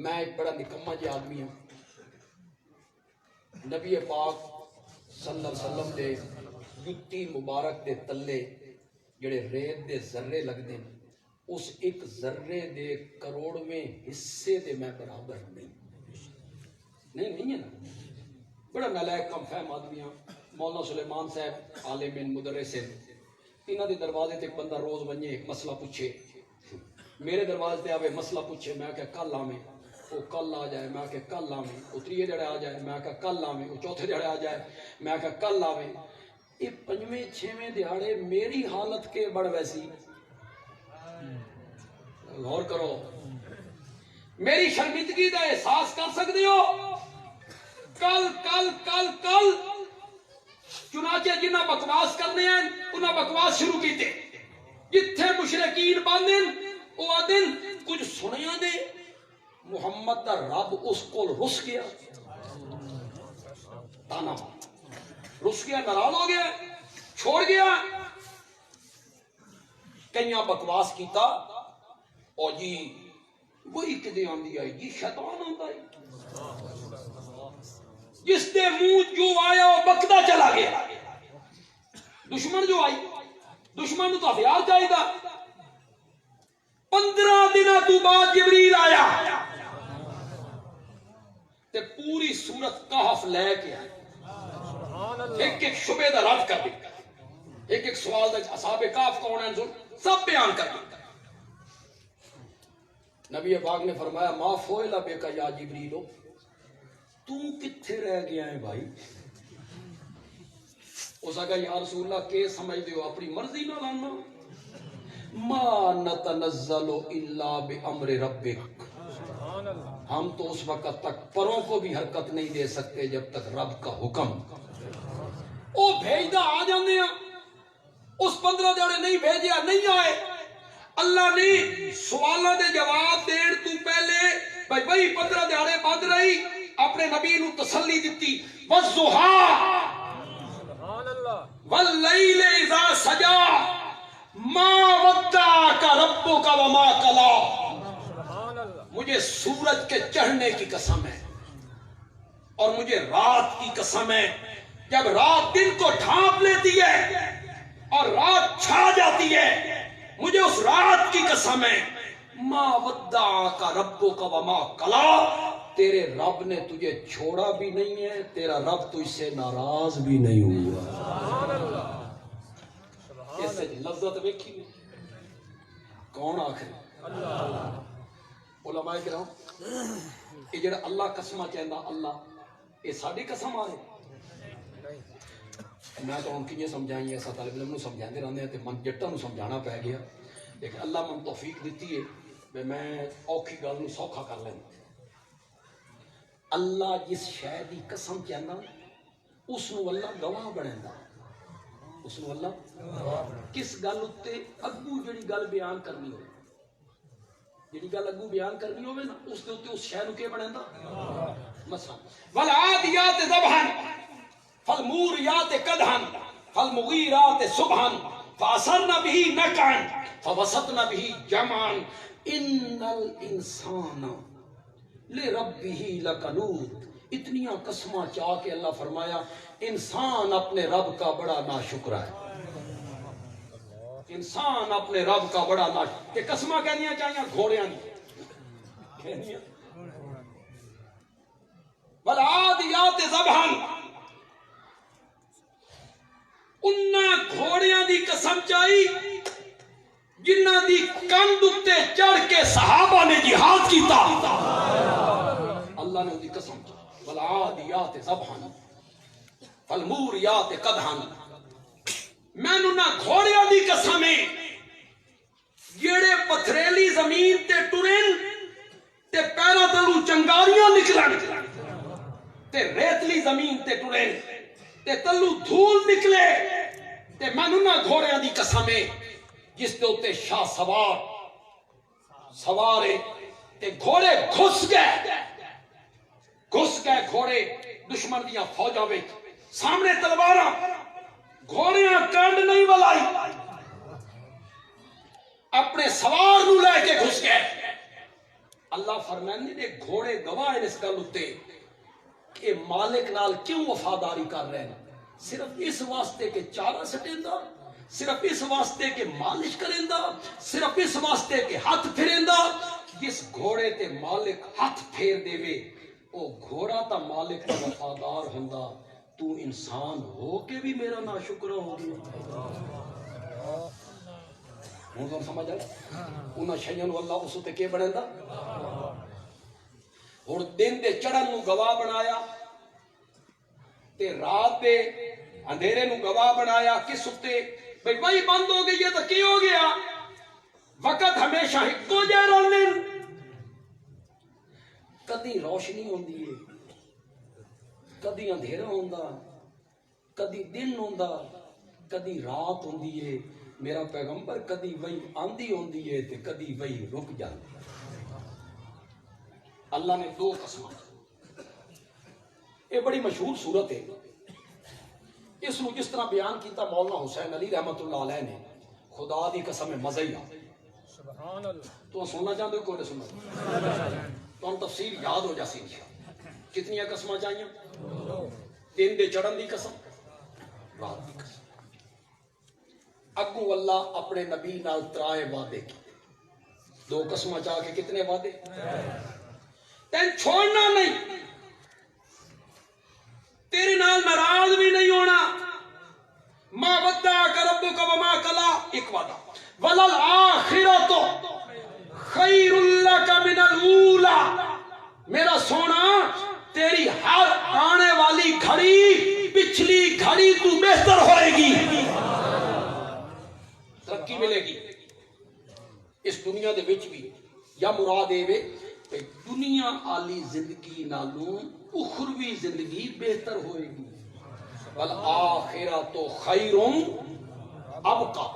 میں ایک بڑا نکما جی آدمی ہوں نبی پاک صلی اللہ علیہ وسلم دے جتی مبارک دے تلے جڑے ریت دے ذرے لگتے ہیں اس ایک ذرے دے کروڑویں حصے دے میں برابر نہیں ہے نا بڑا نالائق کم فہم آدمی ہوں مولانا سلیمان صاحب عالم مدرس انہاں دے دروازے تے بندہ روز ونجے ایک مسئلہ پوچھے میرے دروازے تے آوے مسئلہ پوچھے میں کہ کل آویں وہ کل آ جائے میں کہ کل آویں وہ 3 دیہڑے آ جائے میں کہ کل آویں وہ 4تھے دیہڑے آ جائے میں کہ کل آویں یہ 5ویں 6ویں دیہڑے میری حالت کے بڑھ ویسی غور کرو میری شرمندگی دا احساس کر سکتے ہو کل کل کل کل چنانچہ جنہ بکواس کرنے ہیں انہاں بکواس شروع کیتے جتھے مشرکین باندھیں وہ آدن کچھ سنیا دے محمد دا رب اس کو رس گیا تانا رس گیا ناراض ہو گیا چھوڑ گیا کئیاں بکواس کیتا اور جی وہی کدے آندی آئی جی شیطان آندا ہے جس دے منہ جو آیا وہ بکدا چلا گیا دشمن جو آئی دشمن تو ہتھیار چاہیے 15 دنوں تو بعد جبریل آیا تے پوری سورت کہف لے کے آیا ایک ایک شبے دا رد کر دیا ایک ایک سوال دا اصحاب کہف کون ہیں سب بیان کر دیا نبی پاک نے فرمایا ما فوئلا بے کا یا جبریلو تو کتھے رہ گیا ہے بھائی اس کہا یا رسول اللہ کہ سمجھ دیو اپنی مرضی نہ لانا ما نتنزل الا بامر ربک ہم تو اس وقت تک پروں کو بھی حرکت نہیں دے سکتے جب تک رب کا حکم او بھیجدا آ جاندے ہیں اس 15 دیہڑے نہیں بھیجیا نہیں آئے اللہ نے سوالاں دے جواب دین تو پہلے بھائی 15 دیہڑے بعد رہی اپنے نبی نو تسلی دتی والضحا سبحان اللہ واللیل اذا سجا ما ودعک ربک وما قلا سبحان اللہ مجھے سورج کے چڑھنے کی قسم ہے اور مجھے رات کی قسم ہے جب رات دن کو ڈھانپ لیتی ہے اور رات چھا جاتی ہے، مجھے اس رات کی قسم ہے، ما ودعک ربک وما قلی، تیرے رب نے تجھے چھوڑا بھی نہیں ہے، تیرا رب تجھ سے ناراض بھی نہیں ہوا۔ اس سے لذت ویکھی نہیں، کون آخری؟ علماء کرام یہ جڑا اللہ قسمہ چاہتا اللہ، یہ ساری قسم آ رہے؟ میں تو ان کی یہ سمجھائیں، ایسا طالب علم سمجھاتے رہتے ہیں تو من جٹا نو سمجھانا پی گیا، لیکن اللہ من توفیق دیتی ہے کہ میں اوکھی گل نو سوکھا کر لینا۔ اللہ جس شے دی قسم چاہتا اس نو اللہ گواہ بنیندا، اس نو اللہ کس گل اتے اگو جڑی گل بیان کرنی ہو، جڑی گل اگو بیان کرنی ہوے نا اس دے اوتے اس شے نو کی بنیندا۔ مثلا والعادیات ذبحا فالموریات قدحا فالمغیرات صبحا فاثرن به نقعا فوسطن به جمعا ان الانسان لربہ لکنود۔ اتنیاں قسماں چاہ کے اللہ فرمایا انسان اپنے رب کا بڑا ناشکر ہے، انسان اپنے رب کا بڑا ناشکر۔ یہ قسماں کہنیاں چاہیے گھوڑیاں نہیں، والعادیات ذبحا، انہاں گھوڑیاں دی قسم چاہی جنہاں دی کندھ اتے چڑھ کے صحابہ نے جہاد کیتا، اللہ نے ان کی قسم چاہی۔ والعادیات ذبحا فالموریات قدحا، میں نہ گھوڑیاں دی قسم ہے جڑے پتھریلی زمین تے ٹرن تے پیروں تلوں چنگاریاں نکلن تے ریتلی زمین تے ٹرن تے تلو دھول نکلے، تے میں نہ گھوڑیاں دی قسم ہے جس دے اوتے شاہ سوارے تے گھوڑے گھس گئے گھوڑے دشمن دیاں فوجاں وچ، سامنے تلواراں، گھوڑیاں کنڈ نہیں ولائی، اپنے سوار نو لے کے گھس گئے۔ اللہ فرماندے نے گھوڑے گواہ اس گل اتے کہ مالک نال کیوں وفاداری کر رہے ہیں، صرف اس واسطے کہ چارہ سٹیندا، صرف اس واسطے کہ مالش کریندا، صرف اس واسطے کہ ہاتھ پھیریندا۔ جس گھوڑے تے مالک ہاتھ پھیر دے وے او گھوڑا تا مالک دا وفادار ہوندا، تو انسان ہو کے بھی میرا ناشکر ہو گیا۔ ہوں تو سمجھ آئے انہاں شیاں نو اللہ اس تے کی بنیندا، ہن دن دے چڑھن نو گواہ بنایا تے رات دے اندھیرے نو گواہ بنایا، کس اتے بھئی بھائی بند ہو گئی ہے تو کی ہو گیا، وقت ہمیشہ ہکو جے رلنے، کدی روشنی ہوندی ہے، کدی اندھیرا ہوندا، کدی دن ہوندا، کدی رات ہوندی ہے۔ میرا پیغمبر کدی وہی آندی ہوندی ہے تے کدی وہی رک جاندی۔ اللہ نے دو قسماں، یہ بڑی مشہور صورت ہے، اس کو جس طرح بیان کیتا مولانا حسین علی رحمت اللہ علیہ نے، خدا دی قسم مزہ سبحان اللہ۔ تو سننا چاہتے ہو کوئی سننا تو ہم تفسیر یاد ہو جاسی انشاءاللہ۔ کتنی قسمیں چاہیے؟ دن دے چڑھن دی قسم، رات دی قسم۔ اگو اللہ اپنے نبی نال ترائے وعدے کی، دو قسمیں چاہ کے کتنے وعدے؟ تین چھوڑنا نہیں، تیرے نال ناراض بھی نہیں ہونا، ما ودعک ربک وما قلی، ایک وعدہ، وللآخرۃ خیر لک من الاولی، میرا سونا تیری ہر آنے والی گھڑی پچھلی گھڑی تو بہتر ہوئے گی، ترقی ملے گی اس دنیا دے وچ بھی، یا مراد اے وے کہ دنیا آلی زندگی نالوں اخروی زندگی بہتر ہوئے گی۔ والآخرۃ خیر ابقی،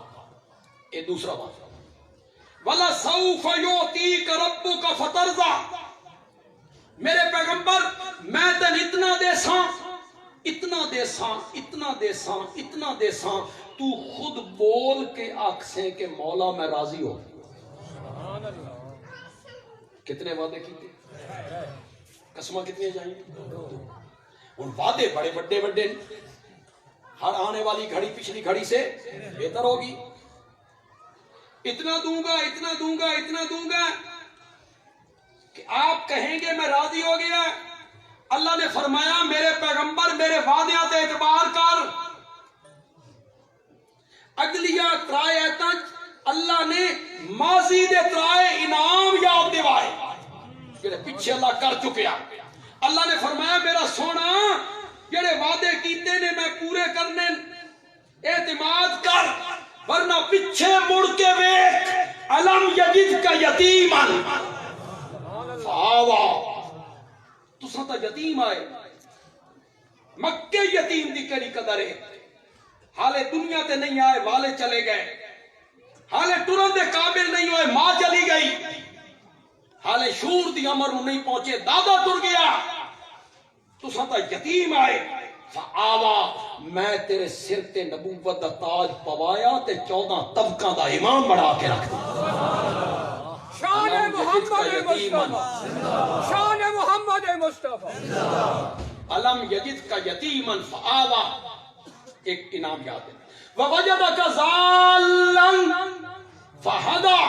یہ دوسرا بات۔ وَلَسَوْفَ يُعْطِيكَ رَبُّكَ فَتَرْضَىٰ، میرے پیغمبر میں تن اتنا دے ساں، اتنا دے ساں، اتنا دے ساں، اتنا دے ساں، تو خود بول کے آکھسیں کہ مولا میں راضی ہو۔ کتنے وعدے کیتے؟ قسمہ کتنی چاہیے؟ ان وعدے بڑے بڑے بڑے، ہر آنے والی گھڑی پچھلی گھڑی سے بہتر ہوگی. اتنا دوں گا اتنا دوں گا اتنا دوں گا کہ آپ کہیں گے میں راضی ہو گیا. اللہ نے فرمایا میرے پیغمبر میرے وعدیات اعتبار کر. اگلیاں ترائے ایتاں اللہ نے ماضی دے ترائے انعام یاد دیوائے جڑے پیچھے اللہ کر چکیا. اللہ نے فرمایا میرا سونا جڑے وعدے کیتے نے میں پورے کرنے اعتماد کر ورنہ پیچھے مڑ کے ویکھ. الم یجد کا یتیما فآوا. تساں تا یتیم آئے مکے یتیم دی کیڑی قدر ہے. حالے دنیا تے نہیں آئے والے چلے گئے. حالے ٹرن دے قابل نہیں ہوئے ماں چلی گئی. حالے شور دی عمر نو نہیں پہنچے دادا ٹر گیا. تساں تا یتیم آئے فآوا. میں تیرے سر تے نبوت دا تاج پوایا تے 14 طبقاں دا امام بنا کے رکھ دیا. شان محمد مصطفیٰ شان محمد مصطفیٰ. علم یجد کا یتیما فآوا. ایک انعام یاد ہے. ووجدک ضالا فہدی.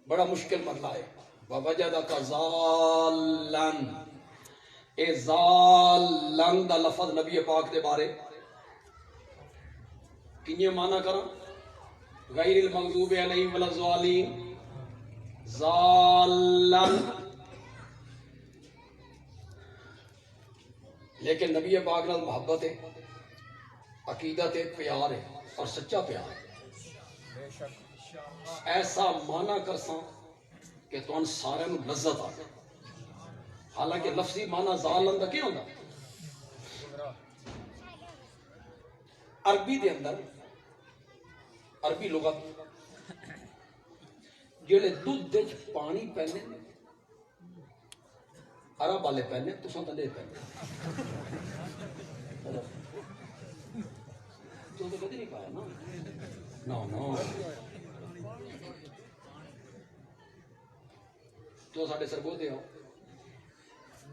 بڑا مشکل مسئلہ ہے. ووجدک ضالا. اے ضالن دا لفظ نبی پاک دے بارے کنیے معنی کرا. غیر المغضوب علیہم ولا الضالین. ضالن. لیکن نبی پاک نال محبت ہے عقیدت ہے پیار ہے اور سچا پیار ہے. ایسا معنی کرساں کہ تون سارے نو لذت آ جائے. حالانکہ لفظی معنی ضالن دا کیا ہوندا. عربی دے اندر عربی لغت جڑے دودھ وچ پانی پینے عرب والے پہنے تساں تے نہیں پہنے. تو کدی نہیں پایا نا. نو تو ساڈے سرگودے ہو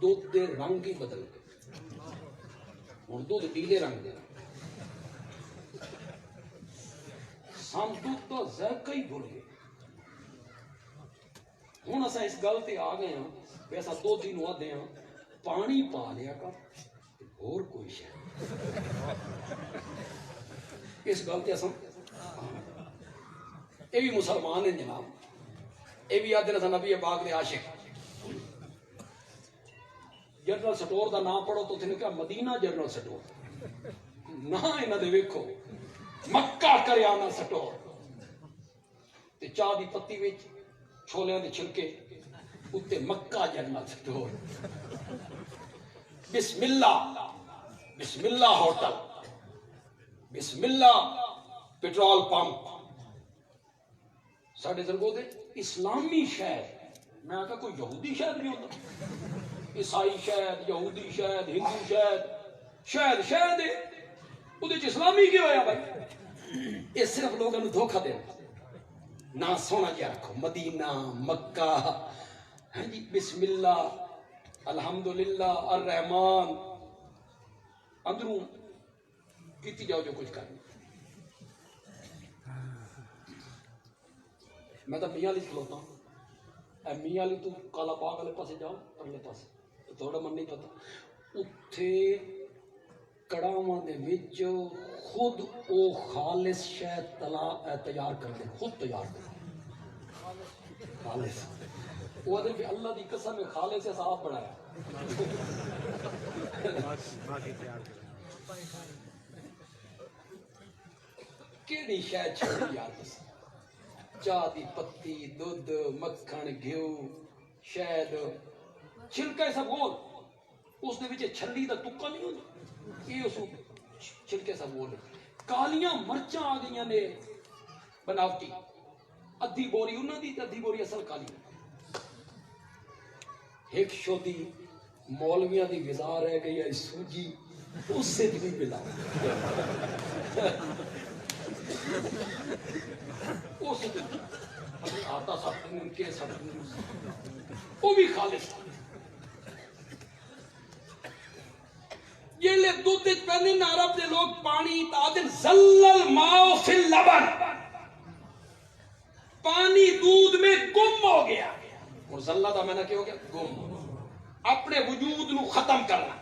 دودھ دے رنگ ہی بدل گئے. ہن دودھ نیلے رنگ دے سام دودھ دا ذائقہ ہی بھول گئے. ہن اساں اس گل تے آ گئے ہاں ویسا دو دن آدھے ہاں پانی پا لیا کر اور کوئی شے. اس گل تے اساں اے بھی مسلمان ہیں جناب. اے بھی آدھے اساں نبی پاک دے عاشق. جنرل سٹور دا نام پڑھو تو تھے کہا مدینہ جنرل سٹور. نہ انہاں دے ویکھو مکہ کریانہ سٹور. تے چاہ دی پتی وچ چھولیاں دے چھلکے اتنے مکہ جنرل سٹور. بسم اللہ ہوٹل بسم اللہ پیٹرول پمپ. ساڈے سرگودے اسلامی شہر. میں آکھا کوئی یہودی شہر نہیں ہوتا. عیسائی شہر یہودی شہر ہندو شہر شہر ہے وہ اسلامی کیوں ہوا بھائی. یہ صرف لوگوں نے دھوکھا دینا. نہ سونا کیا رکھو مدینہ مکہ. ہاں جی بسم اللہ الحمدللہ الرحمن اندروں کیتی جاؤ جو کچھ کرنا. میں تو میاں علی کھلوتا ہوں. اے میاں علی تو کالا باغ والے پاسے جاؤ اگلے پاسے تھوڑا من نہیں پتا. اتھے کڑاواں دے وچ خود او خالص شے تیار کرتے خود تیار کرتے خالص. وہ دے اللہ دی قسم ہے خالص سے صاف بنایا. کیڑی شے چھوڑی یار تسی. چاہ دی پتی دودھ مکھن گھیو شہد چھلکے سب گول. اس دے وچ چھلی دا تکا نہیں ہوندا. یہ اس چھلکے سب گول. کالیاں مرچاں آ گئیاں نے بناوٹی. ادھی بوری انہاں دی تے ادھی بوری اصل کالی. ایک شودی مولویاں دی غذا رہ گئی ہے سوجی اس سے بھی ملا. اس آتا سب ان کے سب وہ بھی خالص. جیلے دودھ وچ پہنے نا عرب دے لوگ پانی تادن زلل ماء فی اللبن، پانی دودھ میں گم ہو گیا. اور زلہ دا میں نے کیا ہو گیا؟ گم. اپنے وجود نو ختم کرنا،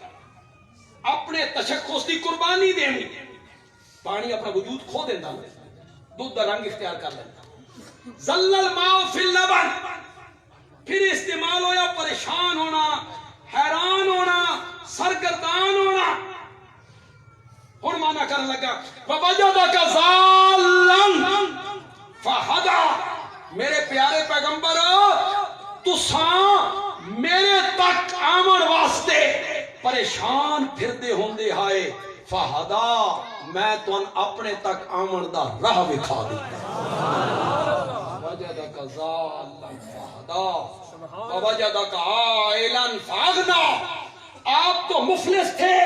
اپنے تشخص کی قربانی دینی. پانی اپنا وجود کھو دیتا، دودھ دا رنگ اختیار کر لیتا. زلل ماء فی اللبن، پھر استعمال ہویا پریشان ہونا، حیران ہونا، سرگردان ہونا. ہن مانا کرنے لگا وَوَجَدَكَ ضَالًّا فَهَدَىٰ. میرے پیارے پیغمبر تساں میرے تک آمن واسطے پریشان پھردے ہوندے ہائے، فَهَدَىٰ میں تن اپنے تک آمن دا راہ وکھا دیتا. وَوَجَدَكَ ضَالًّا فَهَدَىٰ وَوَجَدَكَ عَائِلًا فَأَغْنَىٰ. آپ تو مفلس تھے،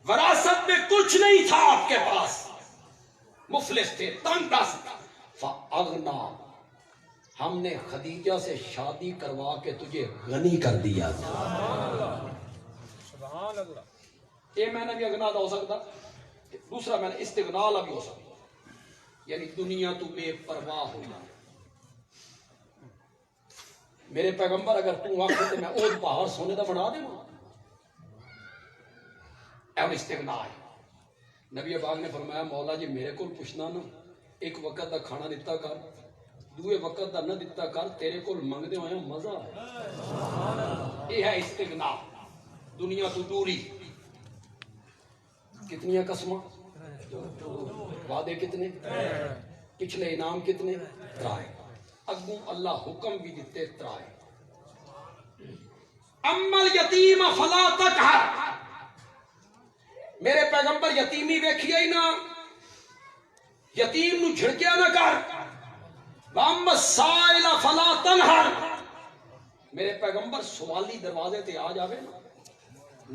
وراثت میں کچھ نہیں تھا آپ کے پاس، مفلس تھے، تنگ دست. فَأَغْنَىٰ ہم نے خدیجہ سے شادی کروا کے تجھے غنی کر دیا. سبحان اللہ. یہ میں نے بھی اغنا ہو سکتا، دوسرا میں نے استغنا بھی ہو سکتا، یعنی دنیا تو بے پرواہ ہو جائے. میرے پیغمبر اگر تو وقت تے میں اوہ پہاڑ سونے دا بنا دے اے استغنا ہے. نبی پاک نے فرمایا مولا جی میرے کو پوچھنا نا، ایک وقت دا کھانا دیتا کر، دوے وقت دا نہ دیتا کر، تیرے کو منگدے ہوئے مزہ ہے. یہ ہے استغنا، دنیا تو دوری. کتنی قسمیں، وعدے کتنے، پچھلے انعام کتنے، ترائے. اگوں اللہ حکم بھی دیتے ترائے. اما الیتیم فلا تقہر. میرے پیغمبر یتیمی ویکھیا ہی نہ، یتیم نو جھڑکیا نہ کر. واما السائل فلا تنہر. میرے پیغمبر سوالی دروازے تے آ جاوے نا،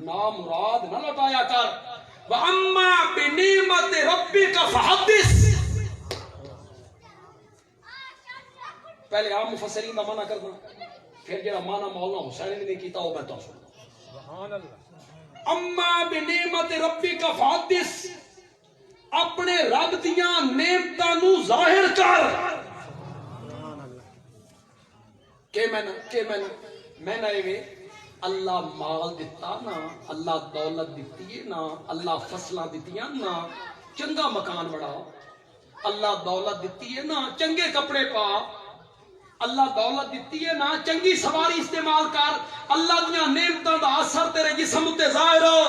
نامراد نہ لٹایا کر. واما بنعمت ربک فحدث. پہلے عام مفسرین کا معنی کرنا، پھر جڑا معنی مولانا حسین نے کیتا وہ میں تو سنوں. سبحان اللہ. اما بنعمت ربک فحدث، اپنے رب دیاں نعمتاں نو ظاہر کر. کہ میں نے اللہ مال دیتا نا، اللہ دولت دیتی ہے نا، اللہ فصلاں دیتیاں نا، چنگا مکان بڑا. اللہ دولت دیتی ہے نا، چنگے کپڑے پا. اللہ دولت دیتی ہے نا، چنگی سواری استعمال کر. اللہ دیاں نعمتاں دا اثر تیرے جسم تے ظاہر ہو.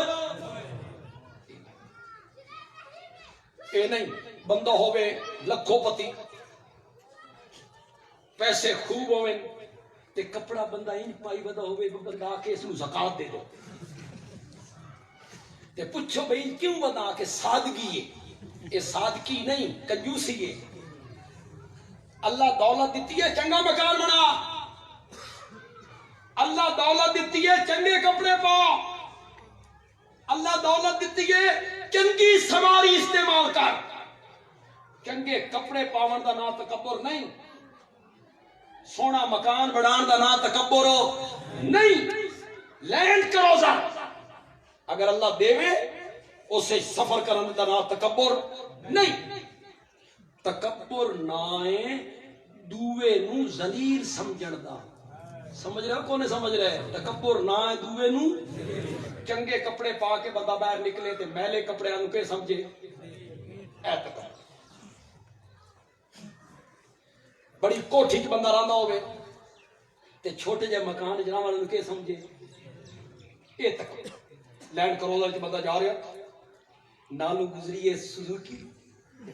اے نہیں بندہ ہوے لکھوں پتی، پیسے خوب ہوئے تے کپڑا بندہ ان پائی ودا ہوئے، بندہ آکے اس نو زکاة دے دو. تے پوچھو بھئی کیوں بندہ کہ سادگی ہے. یہ سادگی نہیں، کنجوسی ہے. اللہ دولت دیتی ہے چنگا مکان بنا، اللہ دولت دیتی ہے چنگے کپڑے پا، اللہ دولت دیتی ہے چنگی سواری استعمال کر. چنگے کپڑے پاون دا نام تکبر نہیں، سونا مکان بنان دا نام تکبر نہیں. لینڈ کروزر اگر اللہ دے اسے سفر کرنے دا نام تکبر نہیں. تکبر نائے دوے نو ذلیل سمجھن دا. سمجھ رہے ہو کونے سمجھ رہے؟ تکبر نائے دوے نو. چنگے کپڑے پا کے بندہ باہر نکلے تے میلے کپڑے انو پہ سمجھے، اے تکبر. بڑی کوٹھی چ بندہ رہندا ہوئے تے چھوٹے جے مکان جناب والے کے سمجھے، اے تکبر. لینڈ کروزر چ بندہ جا رہا، نالو گزری ہے سوزوکی،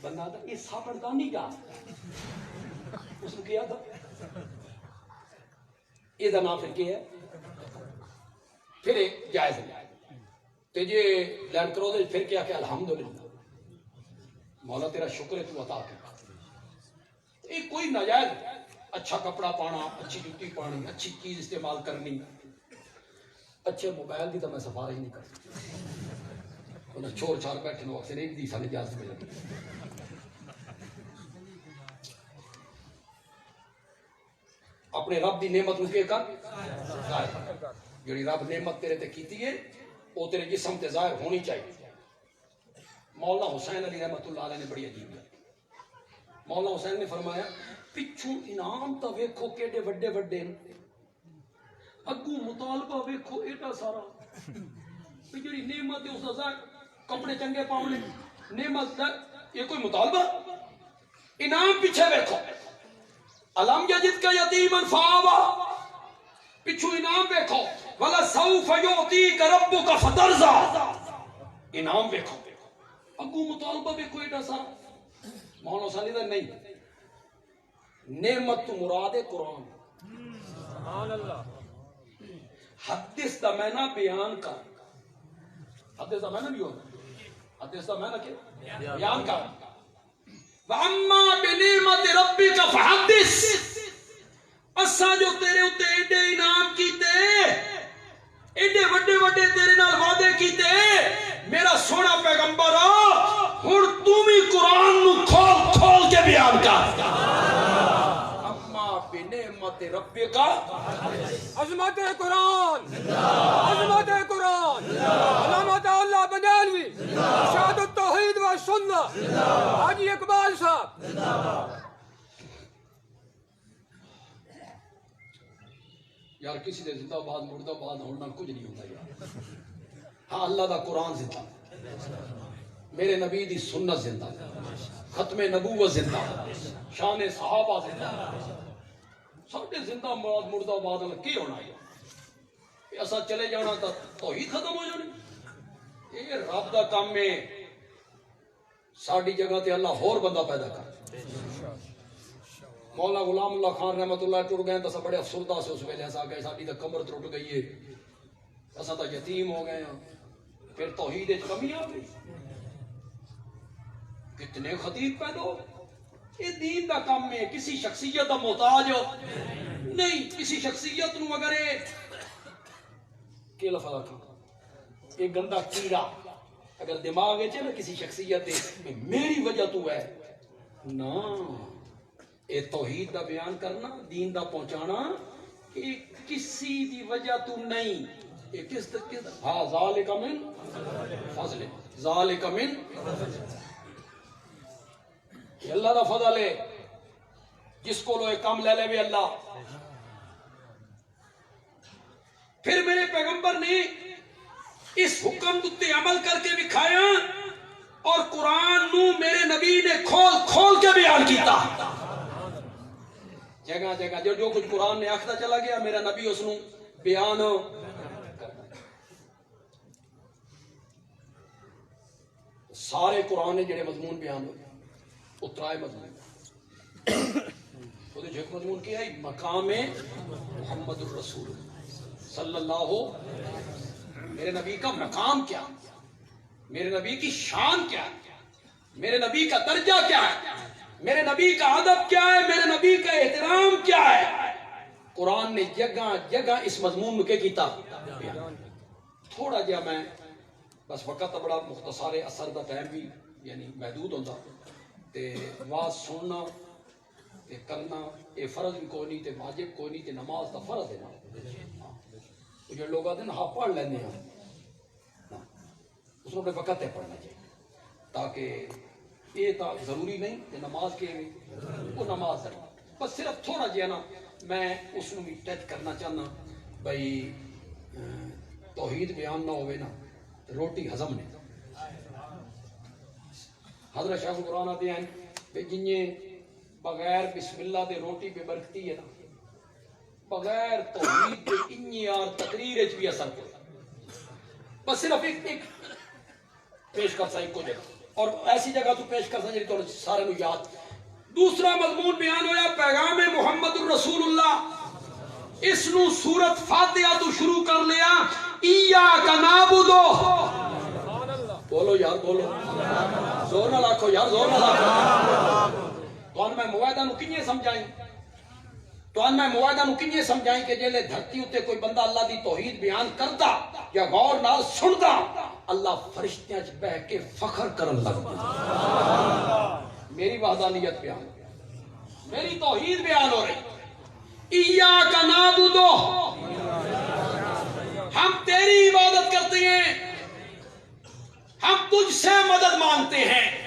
بندہ تھا یہ سابردانی کا اس نے کیا تھا. یہ دا نام پھر کیا ہے، پھر ایک جائز ہے. تے جے لینڈ کروزر پھر کیا کہ الحمدللہ مولا تیرا شکر ہے تو عطا کر. یہ کوئی ناجائز، اچھا کپڑا پانا، اچھی جوتی پانی، اچھی چیز استعمال کرنی، اچھے موبائل کی تو میں سفارش نہیں کر سکتا. انہیں چھوڑ چھاڑ بیٹھے نو اکثر ایک دی سانے اجازت ملے. اپنے رب دی نعمت نو کے کر جڑی رب نعمت تیرے تے کیتی ہے وہ تیرے جسم تے ظاہر ہونی چاہیے۔ مولانا حسین علی رحمت اللہ علیہ نے بڑی عجیب ہے، مولانا حسین نے فرمایا پچھوں انعام تا ویکھو کیڑے وڈے وڈے اگوں مطالبہ ویکھو ایڈا سارا، جڑی نعمت ہے اس دا ظاہر کپڑے چنگے پاؤنے نعمت دا یہ کوئی مطالبہ، انعام پیچھے ویکھو، الم یجد کا یتیما فآوا، پچھو انعام ویکھو، وَلَسَوْفَ يُعْطِيكَ رَبُّكَ فَتَرْضَىٰ، انعام ویکھو، اگوں مطالبہ ویکھو ایڈا سارا۔ مولانا حسین علی نہیں، نعمت تو مراد قرآن، سبحان اللہ، حدیث دا معنی بیان کر، حدیث دا معنی بھی ہوتا، حدیث دا معنی کیا بیان کر، وَأَمَّا بِنِعْمَةِ رَبِّكَ فَحَدِّثْ، اساں جو تیرے اتے ایڈے انعام کیتے، ایڈے وڈے وڈے تیرے نال وعدے کیتے، میرا سونا پیغمبر ہن تو بھی قرآن نو کھول کھول کے بیان کر۔ اما بنعمت ربک، عظمت قرآن، عظمت قرآن، علامت اللہ بنیلوی، ارشاد التوحید و سنہ، حاجی اقبال صاحب۔ یار کسی دے زندہ باد مردہ باد ہونا کچھ نہیں ہوتا یار، ہاں اللہ دا قرآن زندہ، میرے نبی دی سنت زندہ، ختم نبوت زندہ، شان صحابہ زندہ، ساڈے زندہ باد مردہ باد کی ہونا ہے، ایسا چلے جانا تا توحید ختم ہو جانی، یہ رب دا کام ہے، ساڈی جگہ تے اللہ ہور بندہ پیدا کر۔ مولا غلام اللہ خان رحمت اللہ ٹر گئے تو بڑے افسردہ سے اس ویلے ایسا گئے ساڈی تو کمر ٹوٹ گئی ہے، اساں تو یتیم ہو گئے ہیں، پھر توحید وچ کمی آ گئی، کتنے خطیب پیدا ہو، یہ دین دا کام ہے، کسی شخصیت دا محتاج نہیں، کسی شخصیت نو اگر کہ لفظ رکھا یہ گندا کیڑا اگر دماغ ہے نا کسی شخصیت ہے میری وجہ تو ہے نا، اے توحید دا بیان کرنا، دین دا پہنچانا، اے کسی دی وجہ تو نہیں، اے کس طرح ہاں ذالک من فضل، ذالک من یہ اللہ دا فضل ہے، جس کو لو کم لے لے بھی اللہ۔ پھر میرے پیغمبر نے اس حکم تے عمل کر کے دکھایا اور قرآن نو میرے نبی نے کھول کھول کے بیان کیتا، جگہ جگہ جو کچھ قرآن نے آخدا چلا گیا میرا نبی اس نو بیان کرنا۔ سارے قرآن نے جڑے مضمون بیان ہوئے وہ ترائے مضمون، وہ جو ایک مضمون کیا ہے مقام محمد الرسول صلی اللہ، میرے نبی کا مقام کیا، میرے نبی کی شان کیا ہے، میرے نبی کا درجہ کیا ہے، میرے نبی کا ادب کیا ہے، میرے نبی کا احترام کیا ہے۔ قرآن نے جگہ جگہ اس مضمون میں کیا کیتا، تھوڑا جہا میں بس وقت بڑا مختصر اثر دا ٹائم بھی یعنی محدود ہوتا تے واز سننا تے کرنا یہ فرض بھی کوئی نہیں تے واجب کوئی نہیں تے نماز دا فرض ہے نا، جو لوگ آتے ہیں نا ہاں پڑھ لینے ہیں اس نے اپنے وقت تے پڑھنا چاہیے، تاکہ یہ تا ضروری نہیں کہ نماز کے وہ نماز ہے، بس صرف تھوڑا جہا نا میں اس کو بھی ٹچ کرنا چاہنا بھائی توحید بیان نہ ہوئے نا روٹی ہضم نہیں۔ حضرت شاہ قرآن آتے ہیں کہ جنہیں بغیر بسم اللہ دے روٹی پہ برکتی ہے نا، بغیر توحید دے انہی یار تقریر اچ بھی اثر کرتا، بس صرف ایک پیش کر سائیں کو جگہ اور ایسی جگہ تو پیش کر سائیں جی تو سارے نو یاد۔ دوسرا مضمون بیان ہویا پیغام محمد الرسول اللہ، اس نو سورت فاتحہ تو شروع کر لیا، ایاک نعبدو، بولو یار بولو، زور نہ لاکھو یار زور نہ لاکھو، تو میں معاہدہ نو کنیے سمجھائیں، تو میں معاہدہ نو کنیے سمجھائیں کہ جیلے دھرتی ہوتے کوئی بندہ اللہ دی توحید بیان کرتا یا غور نال سنتا اللہ فرشتیاں چ بہ کے فخر کرن لگ پیا، میری وحدانیت بیان، میری توحید بیان ہو رہی، ایاک نعبدو، ہم تجھ سے مدد مانگتے ہیں